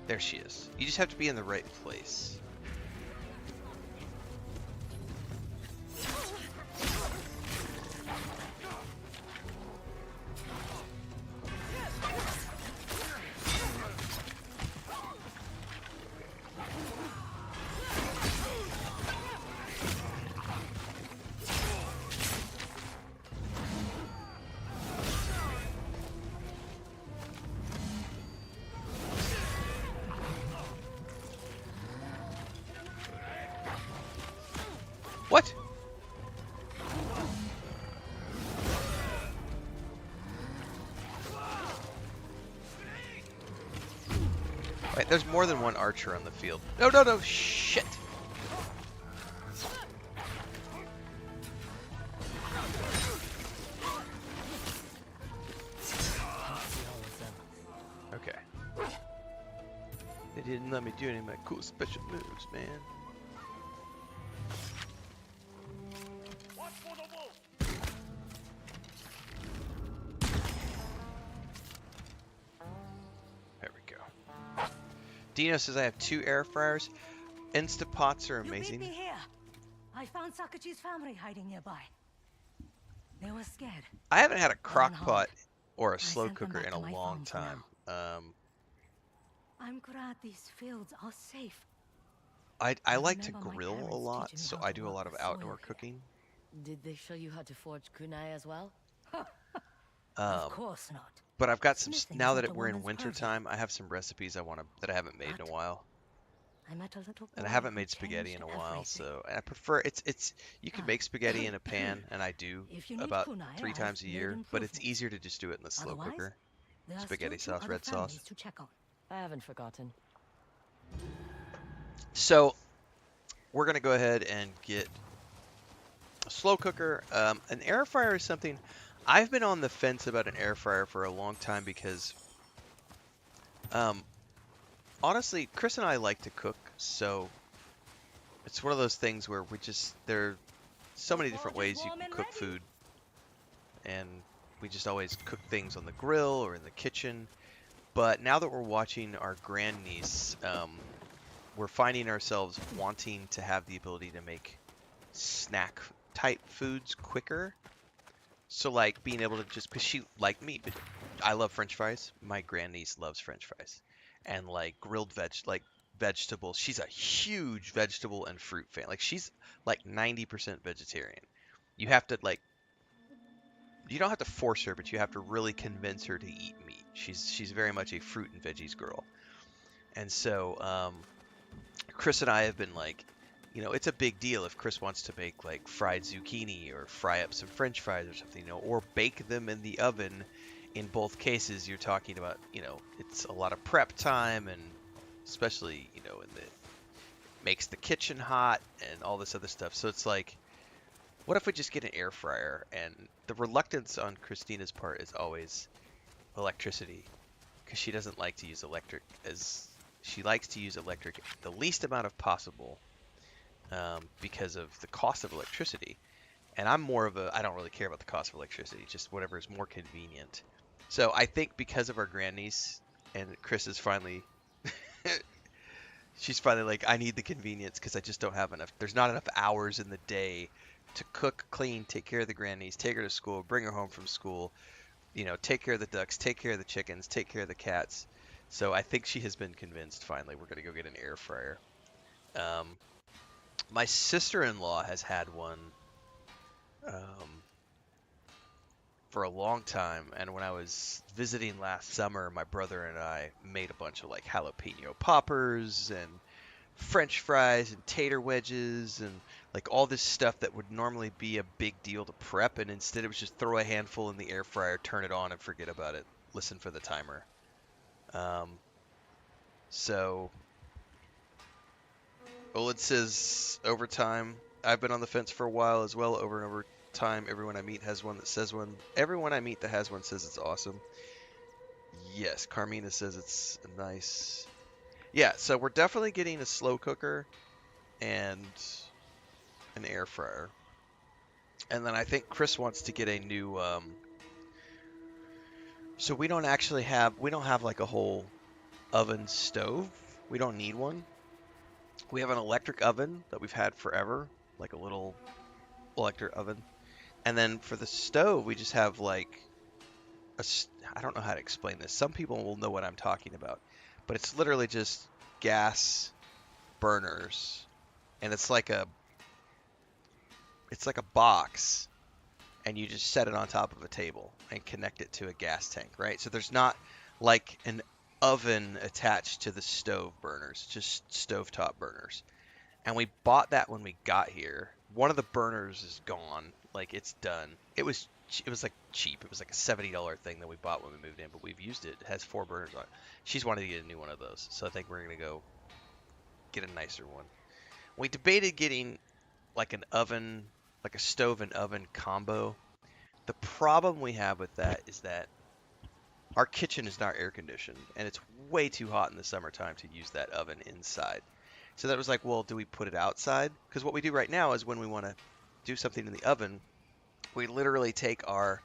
There she is. You just have to be in the right place. What? Wait, there's more than one archer on the field. No, no, no, shit! Okay. They didn't let me do any of my cool special moves, man. Watch for the wolf. There we go. Dino says I have 2 air fryers. Instapots are You beat amazing. me here. I found Sakachi's family hiding nearby. They were scared. I haven't had a crock home. pot or a I slow sent them cooker back in to a my long farm for time. I'm glad these fields are safe. I I like to remember my grill a parents lot, teaching me so how I to do a work lot of the soil outdoor here. cooking. Did they show you how to forge kunai as well? Of course not. But I've got some Smithing now isn't that a we're in woman's winter purview. time. I have some recipes I want to that I haven't made in a But while, I met a little boy and I haven't who made spaghetti in changed a while. everything. So I prefer it's you can Ah. make spaghetti in a pan, and I do If you need about kunai, 3 I've times a made year. But it's improvements. easier to just do it in the slow Otherwise, cooker. There are Spaghetti still 2 sauce, other red families sauce. to check on. I haven't forgotten. So we're gonna go ahead and get a slow cooker. An air fryer is something I've been on the fence about an air fryer for a long time because honestly, Chris and I like to cook, so it's one of those things where there are so many different ways you can cook food, and we just always cook things on the grill or in the kitchen. But now that we're watching our grandniece, we're finding ourselves wanting to have the ability to make snack type foods quicker. So like being able to just, because she, like me, but I love French fries. My grandniece loves French fries, and like grilled vegetables. She's a huge vegetable and fruit fan. Like she's like 90% vegetarian. You have to like, you don't have to force her, but you have to really convince her to eat meat. She's very much a fruit and veggies girl. And so Chris and I have been like, it's a big deal if Chris wants to make like fried zucchini or fry up some French fries or something, or bake them in the oven. In both cases, you're talking about, it's a lot of prep time, and especially, in the makes the kitchen hot and all this other stuff. So it's like, what if we just get an air fryer? And the reluctance on Christina's part is always electricity, because she doesn't like to use electric she likes to use electric the least amount of possible, because of the cost of electricity. And I'm more of I don't really care about the cost of electricity, just whatever is more convenient. So I think because of our grandniece, and Chris is finally, she's finally like, I need the convenience because I just don't have enough. There's not enough hours in the day to cook, clean, take care of the grandniece, take her to school, bring her home from school, take care of the ducks, take care of the chickens, take care of the cats. So I think she has been convinced finally we're going to go get an air fryer. My sister-in-law has had one. for a long time, and when I was visiting last summer, my brother and I made a bunch of like jalapeno poppers and French fries and tater wedges and like all this stuff that would normally be a big deal to prep, and instead it was just throw a handful in the air fryer, turn it on, and forget about it. Listen for the timer. Um, so, Olid says overtime. I've been on the fence for a while as well. Over and over time, everyone I meet has one that says one. Everyone I meet that has one says it's awesome. Yes, Carmina says it's nice. Yeah, so we're definitely getting a slow cooker and an air fryer. And then I think Chris wants to get a new so we don't have like a whole oven stove. We don't need one. We have an electric oven that we've had forever, like a little electric oven. And then for the stove, we just have like I don't know how to explain this. Some people will know what I'm talking about. But it's literally just gas burners, and it's like a box, and you just set it on top of a table and connect it to a gas tank, right? So there's not like an oven attached to the stove burners, just stovetop burners. And we bought that when we got here. One of the burners is gone, like it's done. It was like cheap. It was like a $70 thing that we bought when we moved in, but we've used it. It has 4 burners on it. She's wanted to get a new one of those, so I think we're gonna go get a nicer one. We debated getting like an oven, like a stove and oven combo. The problem we have with that is that our kitchen is not air conditioned, and it's way too hot in the summertime to use that oven inside. So that was like, well, do we put it outside? Because what we do right now is when we want to do something in the oven, we literally take our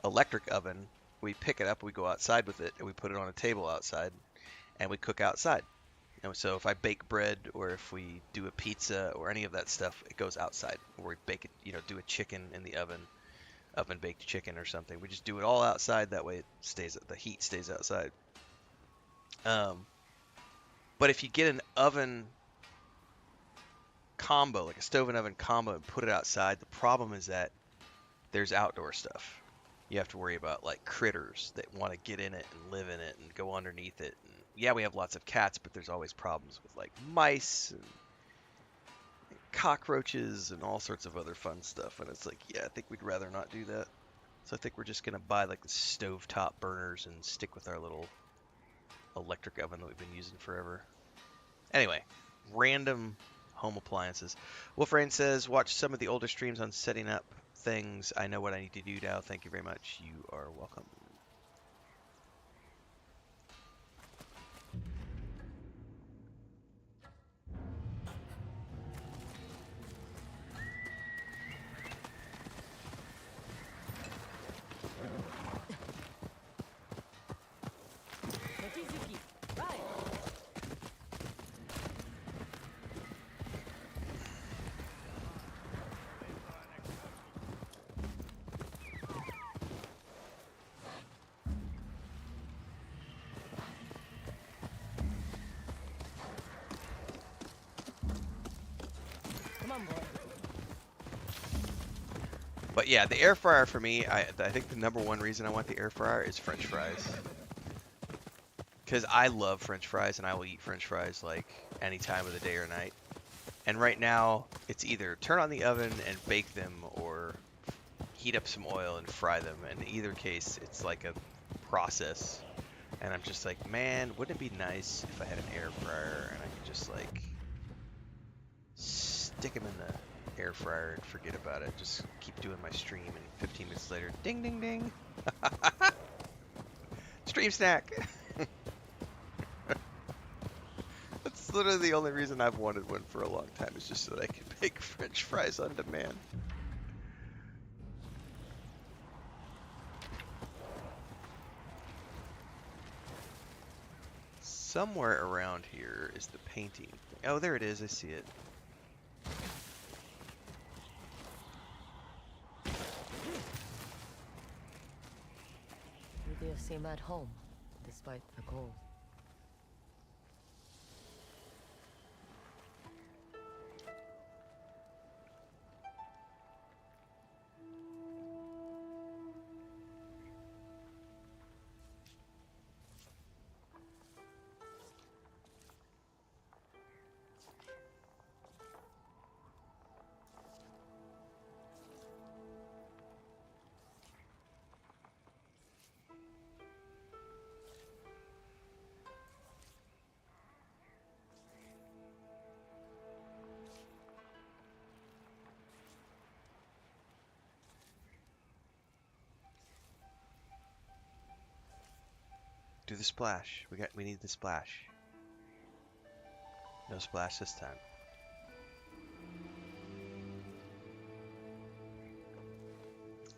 electric oven, we pick it up, we go outside with it, and we put it on a table outside, and we cook outside. And so if I bake bread or if we do a pizza or any of that stuff, it goes outside. Or we bake it, do a chicken in the oven baked chicken or something. We just do it all outside. That way the heat stays outside. Um, but if you get an oven combo, like a stove and oven combo, and put it outside, the problem is that there's outdoor stuff. You have to worry about like critters that want to get in it and live in it and go underneath it. And yeah, we have lots of cats, but there's always problems with like mice and cockroaches and all sorts of other fun stuff. And it's like, yeah, I think we'd rather not do that. So I think we're just gonna buy like the stovetop burners and stick with our little electric oven that we've been using forever. Anyway, random home appliances. Wolfrain says, watch some of the older streams on setting up things. I know what I need to do now. Thank you very much. You are welcome. Come on, boy. But yeah, the air fryer for me, I think the number one reason I want the air fryer is French fries. Because I love French fries and I will eat French fries like any time of the day or night. And right now, it's either turn on the oven and bake them or heat up some oil and fry them. In either case, it's like a process. And I'm just like, man, wouldn't it be nice if I had an air fryer and I could just like stick them in the air fryer and forget about it. Just keep doing my stream, and 15 minutes later, ding, ding, ding. Stream snack. That's literally the only reason I've wanted one for a long time, is just so that I can bake French fries on demand. Somewhere around here is the painting thing. Oh, there it is. I see it. You seem at home, despite the cold. Do the splash. We need the splash. No splash this time.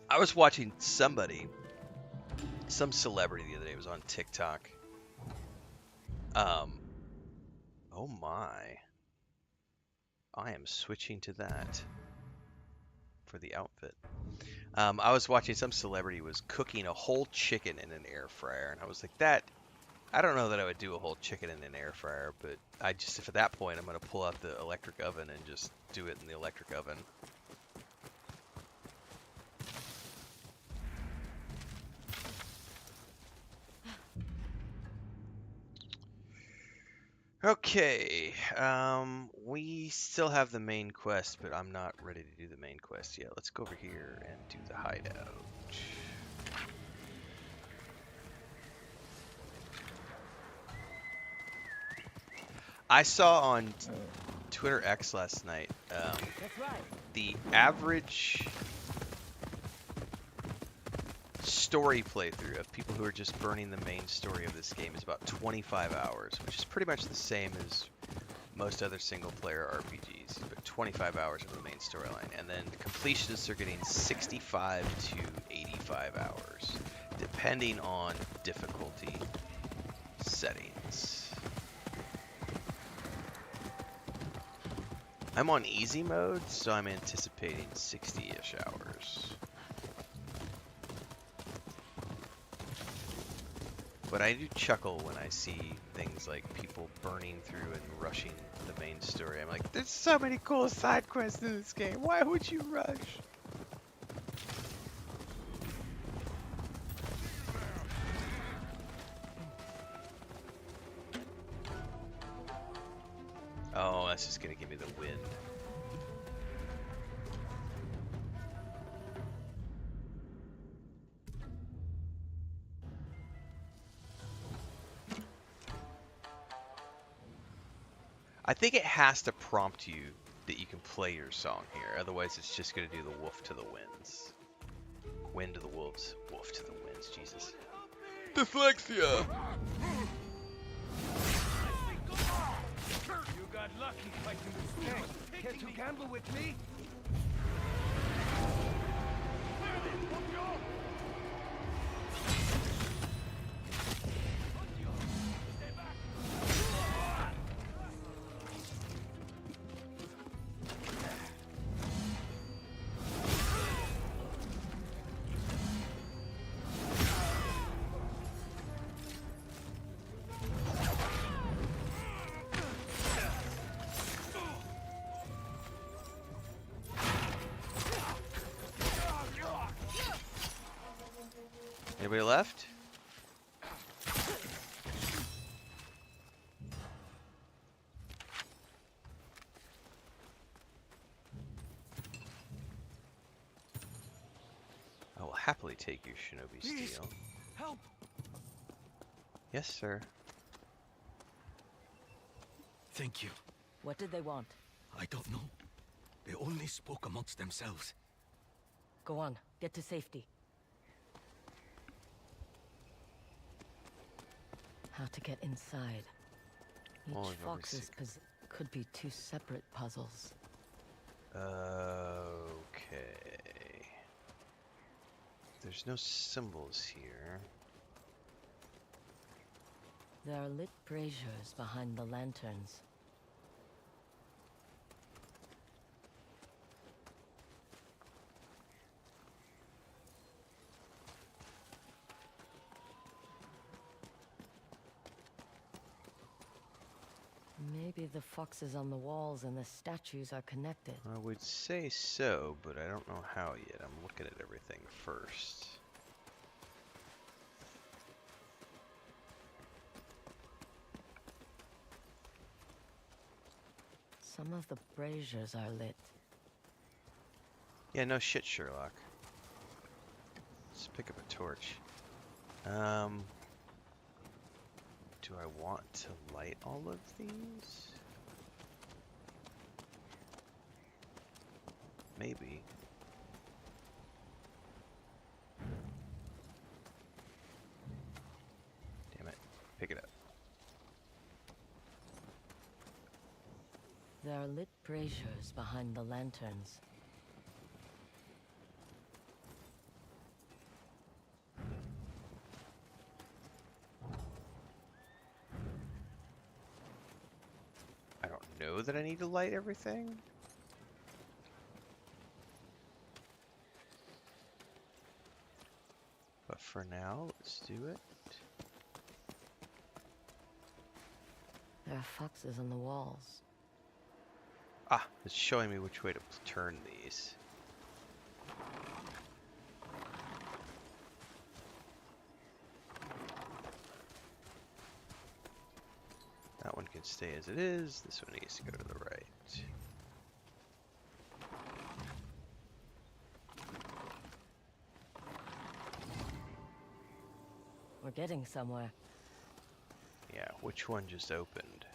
I was watching some celebrity the other day was on TikTok. Oh my. I am switching to that for the outfit. I was watching some celebrity was cooking a whole chicken in an air fryer, and I was like, I don't know that I would do a whole chicken in an air fryer, but if at that point I'm going to pull out the electric oven and just do it in the electric oven. Okay, we still have the main quest, but I'm not ready to do the main quest yet. Let's go over here and do the hideout. I saw on Twitter X last night, That's right. the average story playthrough of people who are just burning the main story of this game is about 25 hours, which is pretty much the same as most other single-player RPGs, but 25 hours of the main storyline. And then the completionists are getting 65 to 85 hours, depending on difficulty settings. I'm on easy mode, so I'm anticipating 60-ish hours. But I do chuckle when I see things like people burning through and rushing the main story. I'm like, there's so many cool side quests in this game. Why would you rush? Oh, that's just gonna give me the wind. I think it has to prompt you that you can play your song here. Otherwise, it's just going to do the wolf to the winds. Wind to the wolves. Wolf to the winds. Jesus. Dyslexia! You got lucky fighting the snake. Care to gamble with me? Anybody left? I will happily take your shinobi Please, steel. help! Yes, sir. Thank you. What did they want? I don't know. They only spoke amongst themselves. Go on, get to safety. How to get inside. Each Well, we've already fox's could be two separate puzzles. Okay. There's no symbols here. There are lit braziers behind the lanterns. Maybe the foxes on the walls and the statues are connected. I would say so, but I don't know how yet. I'm looking at everything first. Some of the braziers are lit. Yeah, no shit, Sherlock. Let's pick up a torch. Do I want to light all of these? Maybe. Damn it. braziers behind the lanterns. I don't know that I need to light everything. But for now, let's do it. There are foxes on the walls. Ah, it's showing me which way to turn these. That one can stay as it is. This one needs to go to the right. We're getting somewhere. Yeah, which one just opened?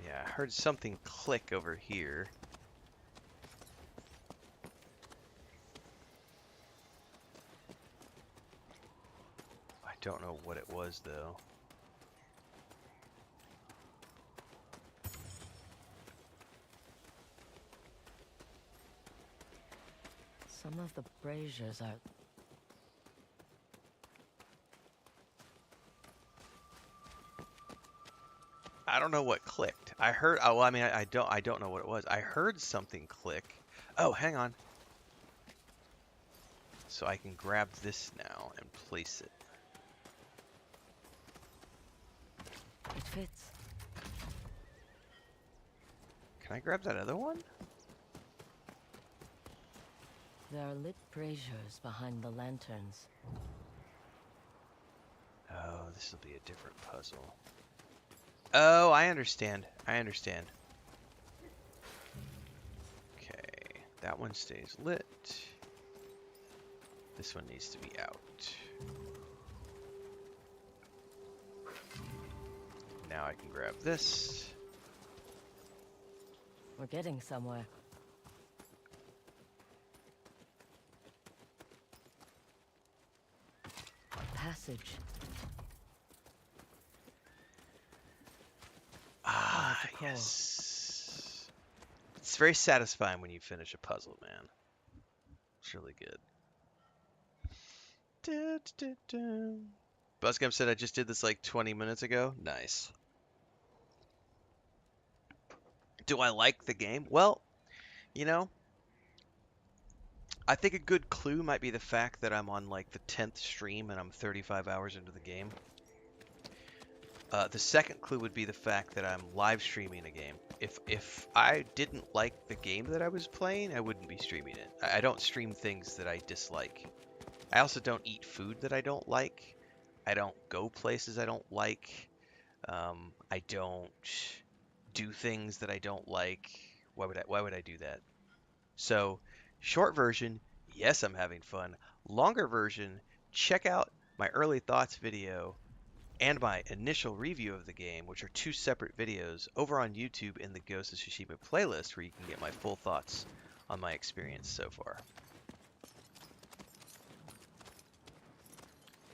Yeah, I heard something click over here. I don't know what it was though. Some of the braziers are... I don't know what clicked. I heard. Oh, well, I mean, I don't know what it was. I heard something click. Oh, hang on. So I can grab this now and place it. It fits. Can I grab that other one? There are lit braziers behind the lanterns. Oh, this will be a different puzzle. Oh, I understand. I understand. Okay, that one stays lit. This one needs to be out. Now I can grab this. We're getting somewhere. A passage. Ah, to call. yes. It's very satisfying when you finish a puzzle, man. It's really good. Buzzgum said I just did this like 20 minutes ago. Nice. Do I like the game? Well, you know, I think a good clue might be the fact that I'm on like the 10th stream and I'm 35 hours into the game. The second clue would be the fact that I'm live streaming a game. If I didn't like the game that I was playing, I wouldn't be streaming it. I don't stream things that I dislike. I also don't eat food that I don't like. I don't go places I don't like. I don't do things that I don't like. Why would I do that? So, short version, yes, I'm having fun. Longer version, check out my early thoughts video and my initial review of the game, which are two separate videos over on YouTube in the Ghost of Tsushima playlist, where you can get my full thoughts on my experience so far.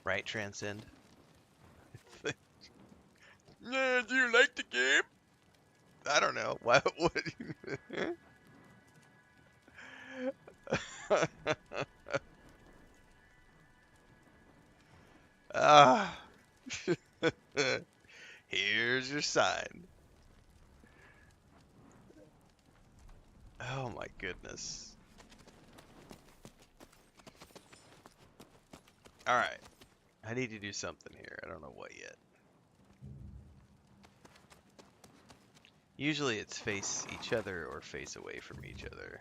Right, Transcend? Yeah, do you like the game? I don't know. Why? What? Ah. Here's your sign. Oh my goodness. Alright. I need to do something here. I don't know what yet. Usually it's face each other or face away from each other.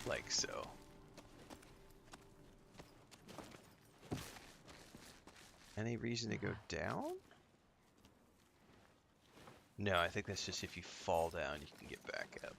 Like so. Any reason to go down? No, I think that's just if you fall down, you can get back up.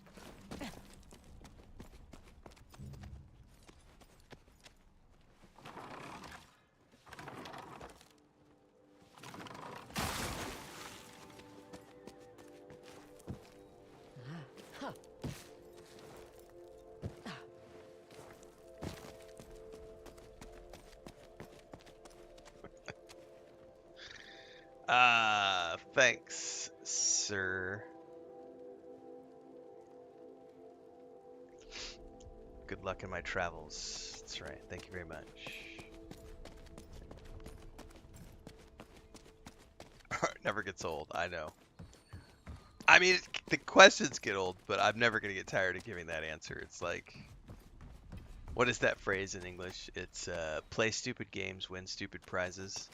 Thanks, sir. Good luck in my travels. That's right. Thank you very much. Never gets old. I know. I mean, the questions get old, but I'm never gonna get tired of giving that answer. It's like, what is that phrase in English? It's play stupid games, win stupid prizes.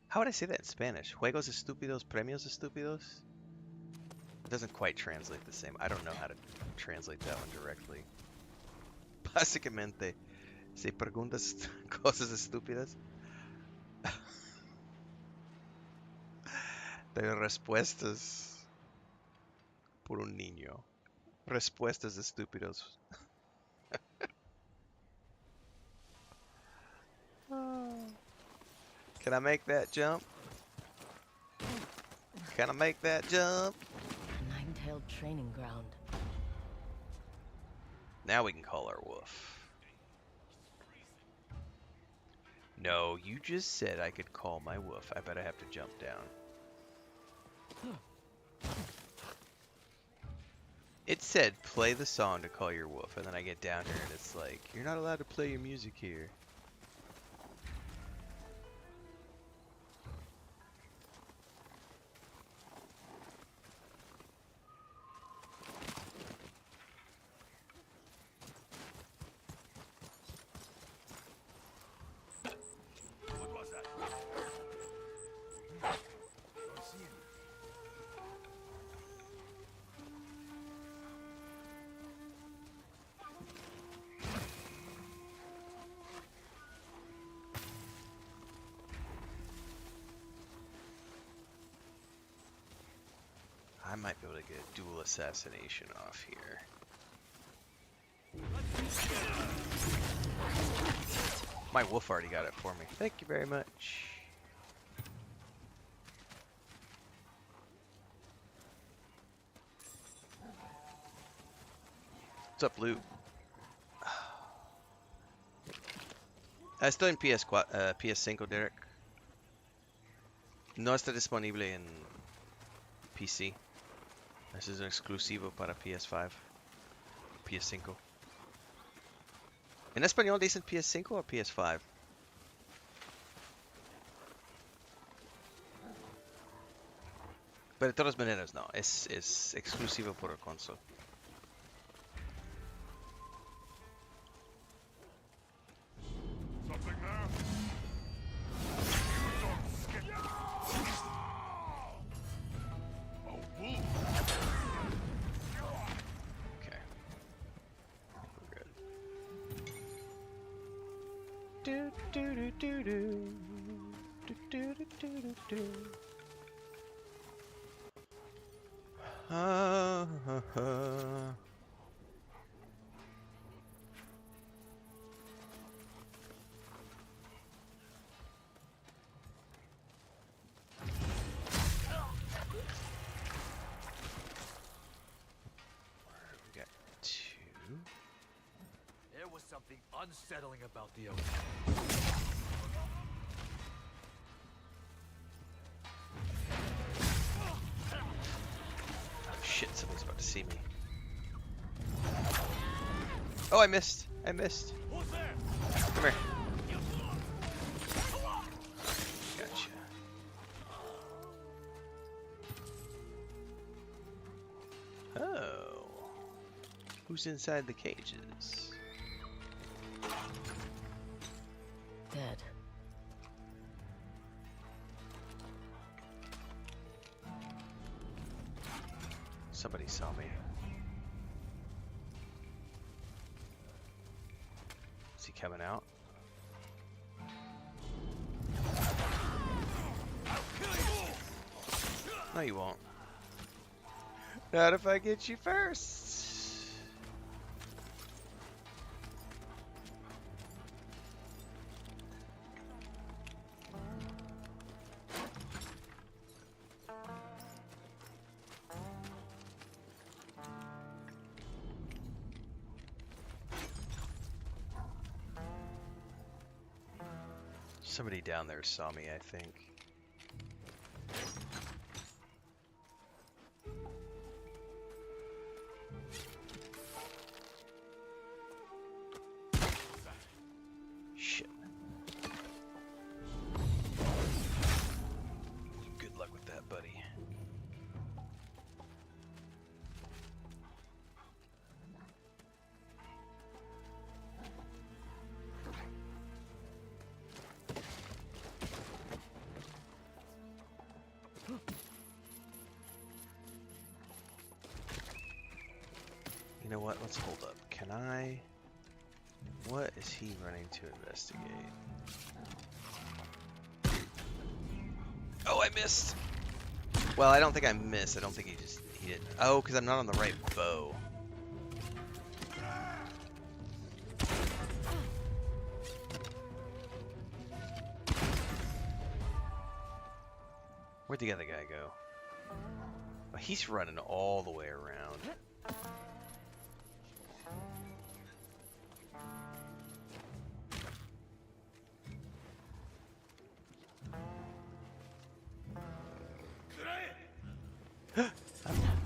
How would I say that in Spanish? Juegos estúpidos, premios estúpidos? It doesn't quite translate the same. I don't know how to translate that one directly. Básicamente, si preguntas cosas estúpidas, te respuestas por un niño. Respuestas estúpidos. Can I make that jump? Can I make that jump? Nine-tailed training ground. Now we can call our wolf. No, you just said I could call my wolf. I bet I have to jump down. It said play the song to call your wolf, and then I get down here and it's like, you're not allowed to play your music here. What was that? Don't see him. I might be able to get a dual assassination off here. My wolf already got it for me. Thank you very much. What's up, Loot? Estoy en PS5, Derek. No está disponible en PC. This is exclusivo para PS5. PS5. ¿En español dicen PS5 o PS5? Pero de todas maneras no, es exclusivo por el console. Something there? Okay. We're good. Do do do do do. Do do do do do do. Ah, ha, ha. We got two. There was something unsettling about the ocean. Oh shit, somebody's about to see me. Oh, I missed. I missed. Who's there? Come here. Gotcha. Oh. Who's inside the cages? Dead. Somebody saw me. Is he coming out? No, you won't. Not if I get you first. Somebody down there saw me, I think. Shit. Good luck with that, buddy. You know what? Let's hold up. Can I... What is he running to investigate? Oh, I missed! Well, I don't think I missed. I don't think he didn't. Oh, because I'm not on the right bow. Where'd the other guy go? Oh, he's running all the way around.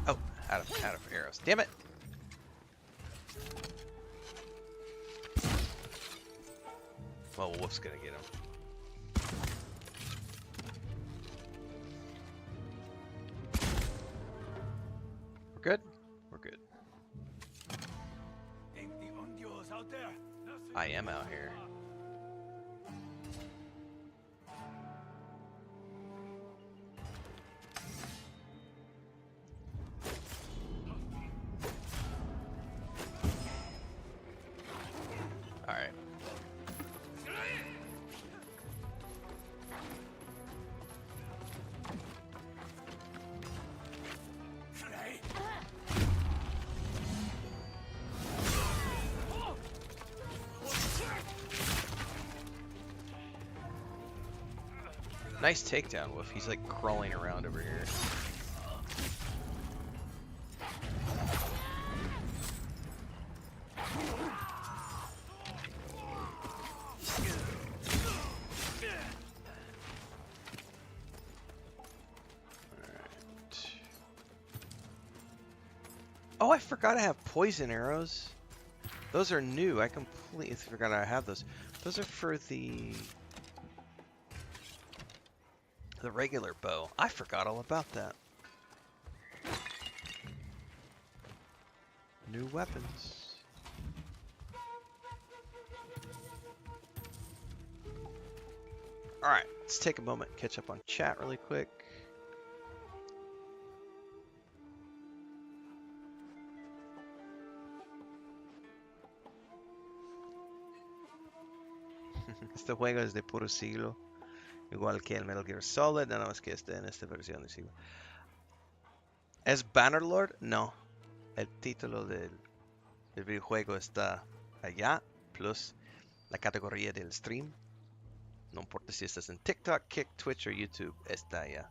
Oh, out of arrows. Damn it! Well, Wolf's gonna get him. We're good? We're good. Ain't the Ondios out there? I am out here. Alright. Nice takedown, Wolf. He's like crawling around over here. Oh, I forgot I have poison arrows. Those are new. I completely forgot I have those. Those are for the regular bow. I forgot all about that. New weapons. Alright, let's take a moment, catch up on chat really quick. Este juego es de puro siglo, igual que el Metal Gear Solid, nada más que este en esta versión de siglo. ¿Es Bannerlord? No. El título del videojuego está allá, plus la categoría del stream. No importa si estás en TikTok, Kick, Twitch, or YouTube, está allá.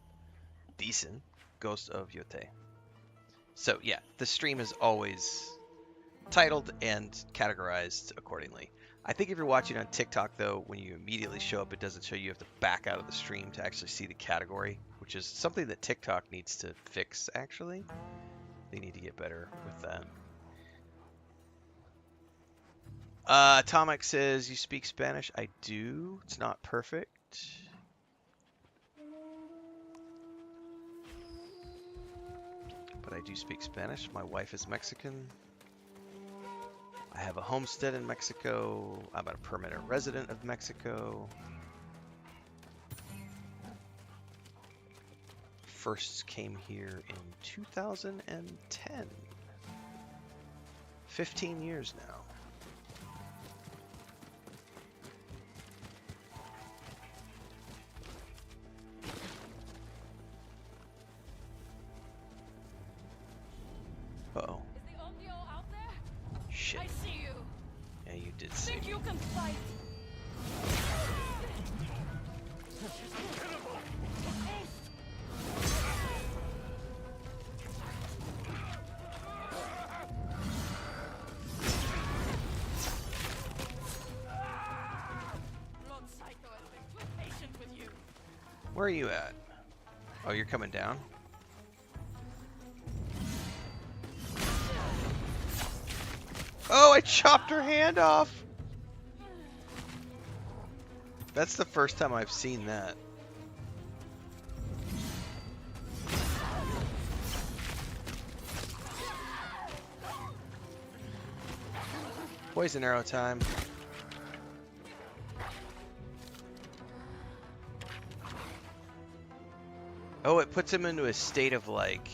Decent. Ghost of Yōtei. So yeah, the stream is always titled and categorized accordingly. I think if you're watching on TikTok, though, when you immediately show up, it doesn't show you have to back out of the stream to actually see the category, which is something that TikTok needs to fix, actually. They need to get better with that. Atomic says, you speak Spanish? I do. It's not perfect. But I do speak Spanish. My wife is Mexican. I have a homestead in Mexico. I'm a permanent resident of Mexico. First came here in 2010. 15 years now. Uh-oh. Is the Ondio out there? Shit. I see you. Yeah, you did see Think me. you can fight? Lord Psycho, I think. Where are you at? Oh, you're coming down? Oh, I chopped her hand off! That's the first time I've seen that. Poison arrow time. Oh, it puts him into a state of like...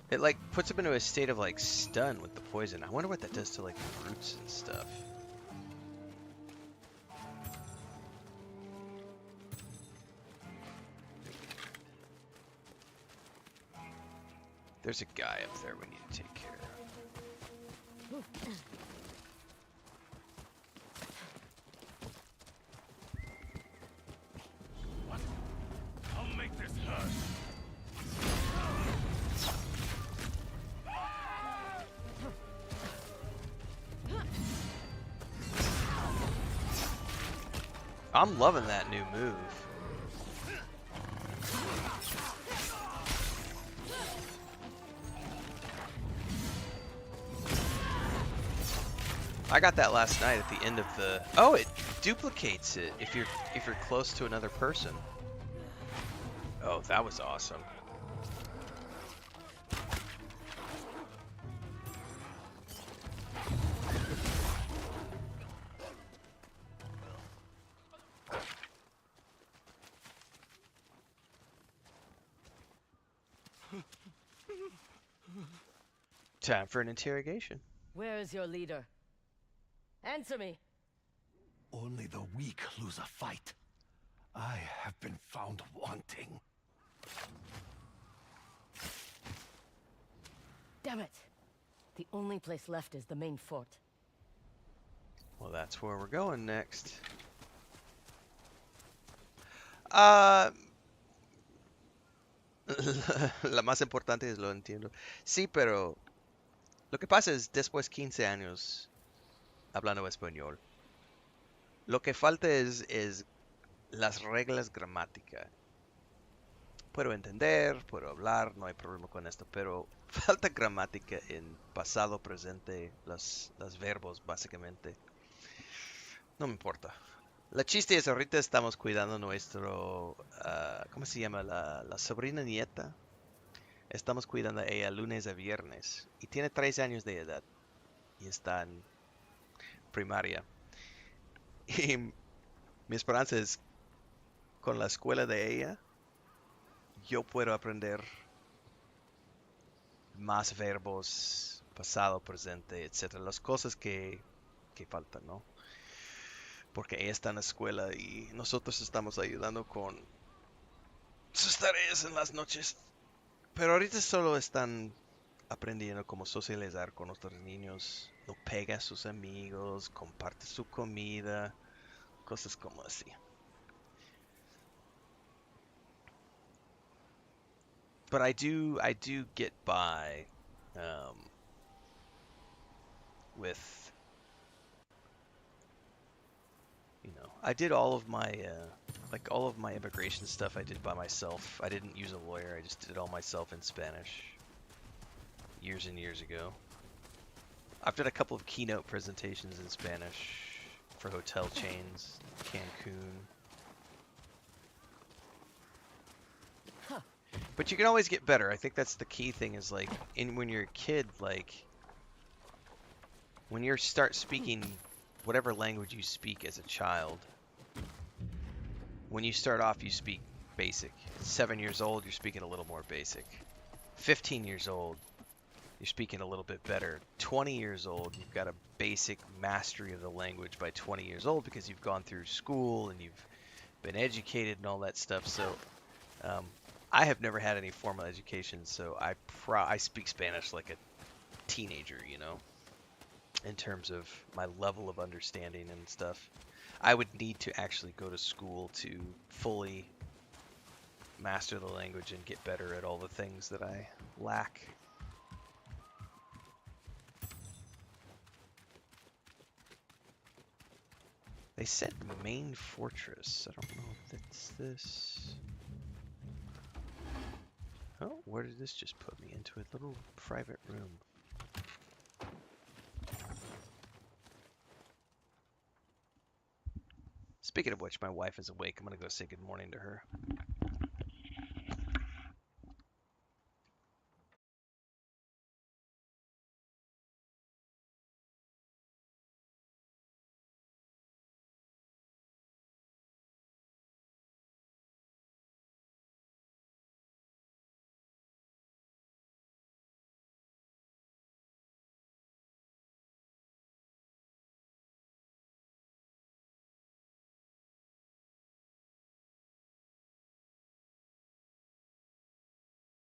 It like puts him into a state of like stun with the poison. I wonder what that does to like the roots and stuff. There's a guy up there we need to take care of. I'll make this hurt. I'm loving that new move. I got that last night at the end of the... Oh, it duplicates it if you're close to another person. Oh, that was awesome. Time for an interrogation. Where is your leader? Answer me. Only the weak lose a fight. I have been found wanting. Damn it. The only place left is the main fort. Well, that's where we're going next. La más importante es lo entiendo. Sí, pero lo que pasa es después 15 años hablando español. Lo que falta es las reglas gramática. Puedo entender, puedo hablar, no hay problema con esto, pero falta gramática en pasado, presente, los verbos básicamente. No me importa. La chiste es ahorita estamos cuidando nuestro, ¿cómo se llama? La sobrina nieta. Estamos cuidando a ella lunes a viernes. Y tiene 3 años de edad. Y está en primaria. Y mi esperanza es, con la escuela de ella, yo puedo aprender más verbos, pasado, presente, etcétera. Las cosas que faltan, ¿no? Porque ella está en la escuela y nosotros estamos ayudando con sus tareas en las noches. Pero ahorita solo están aprendiendo cómo socializar con otros niños. No pega a sus amigos, comparte su comida, cosas como así. But I do get by with, you know, I did all of my like all of my immigration stuff I did by myself. I didn't use a lawyer. I just did it all myself in Spanish years and years ago. I've done a couple of keynote presentations in Spanish for hotel chains, Cancun. But you can always get better. I think that's the key thing is like when you're a kid, like when you start speaking whatever language you speak as a child, when you start off you speak basic. 7 years old, you're speaking a little more basic. 15 years old, you're speaking a little bit better. 20 years old, you've got a basic mastery of the language by 20 years old because you've gone through school and you've been educated and all that stuff. So I have never had any formal education, so I speak Spanish like a teenager, you know, in terms of my level of understanding and stuff. I would need to actually go to school to fully master the language and get better at all the things that I lack. They said main fortress. I don't know if that's this. Oh, where did this just put me? Into a little private room. Speaking of which, my wife is awake. I'm gonna go say good morning to her.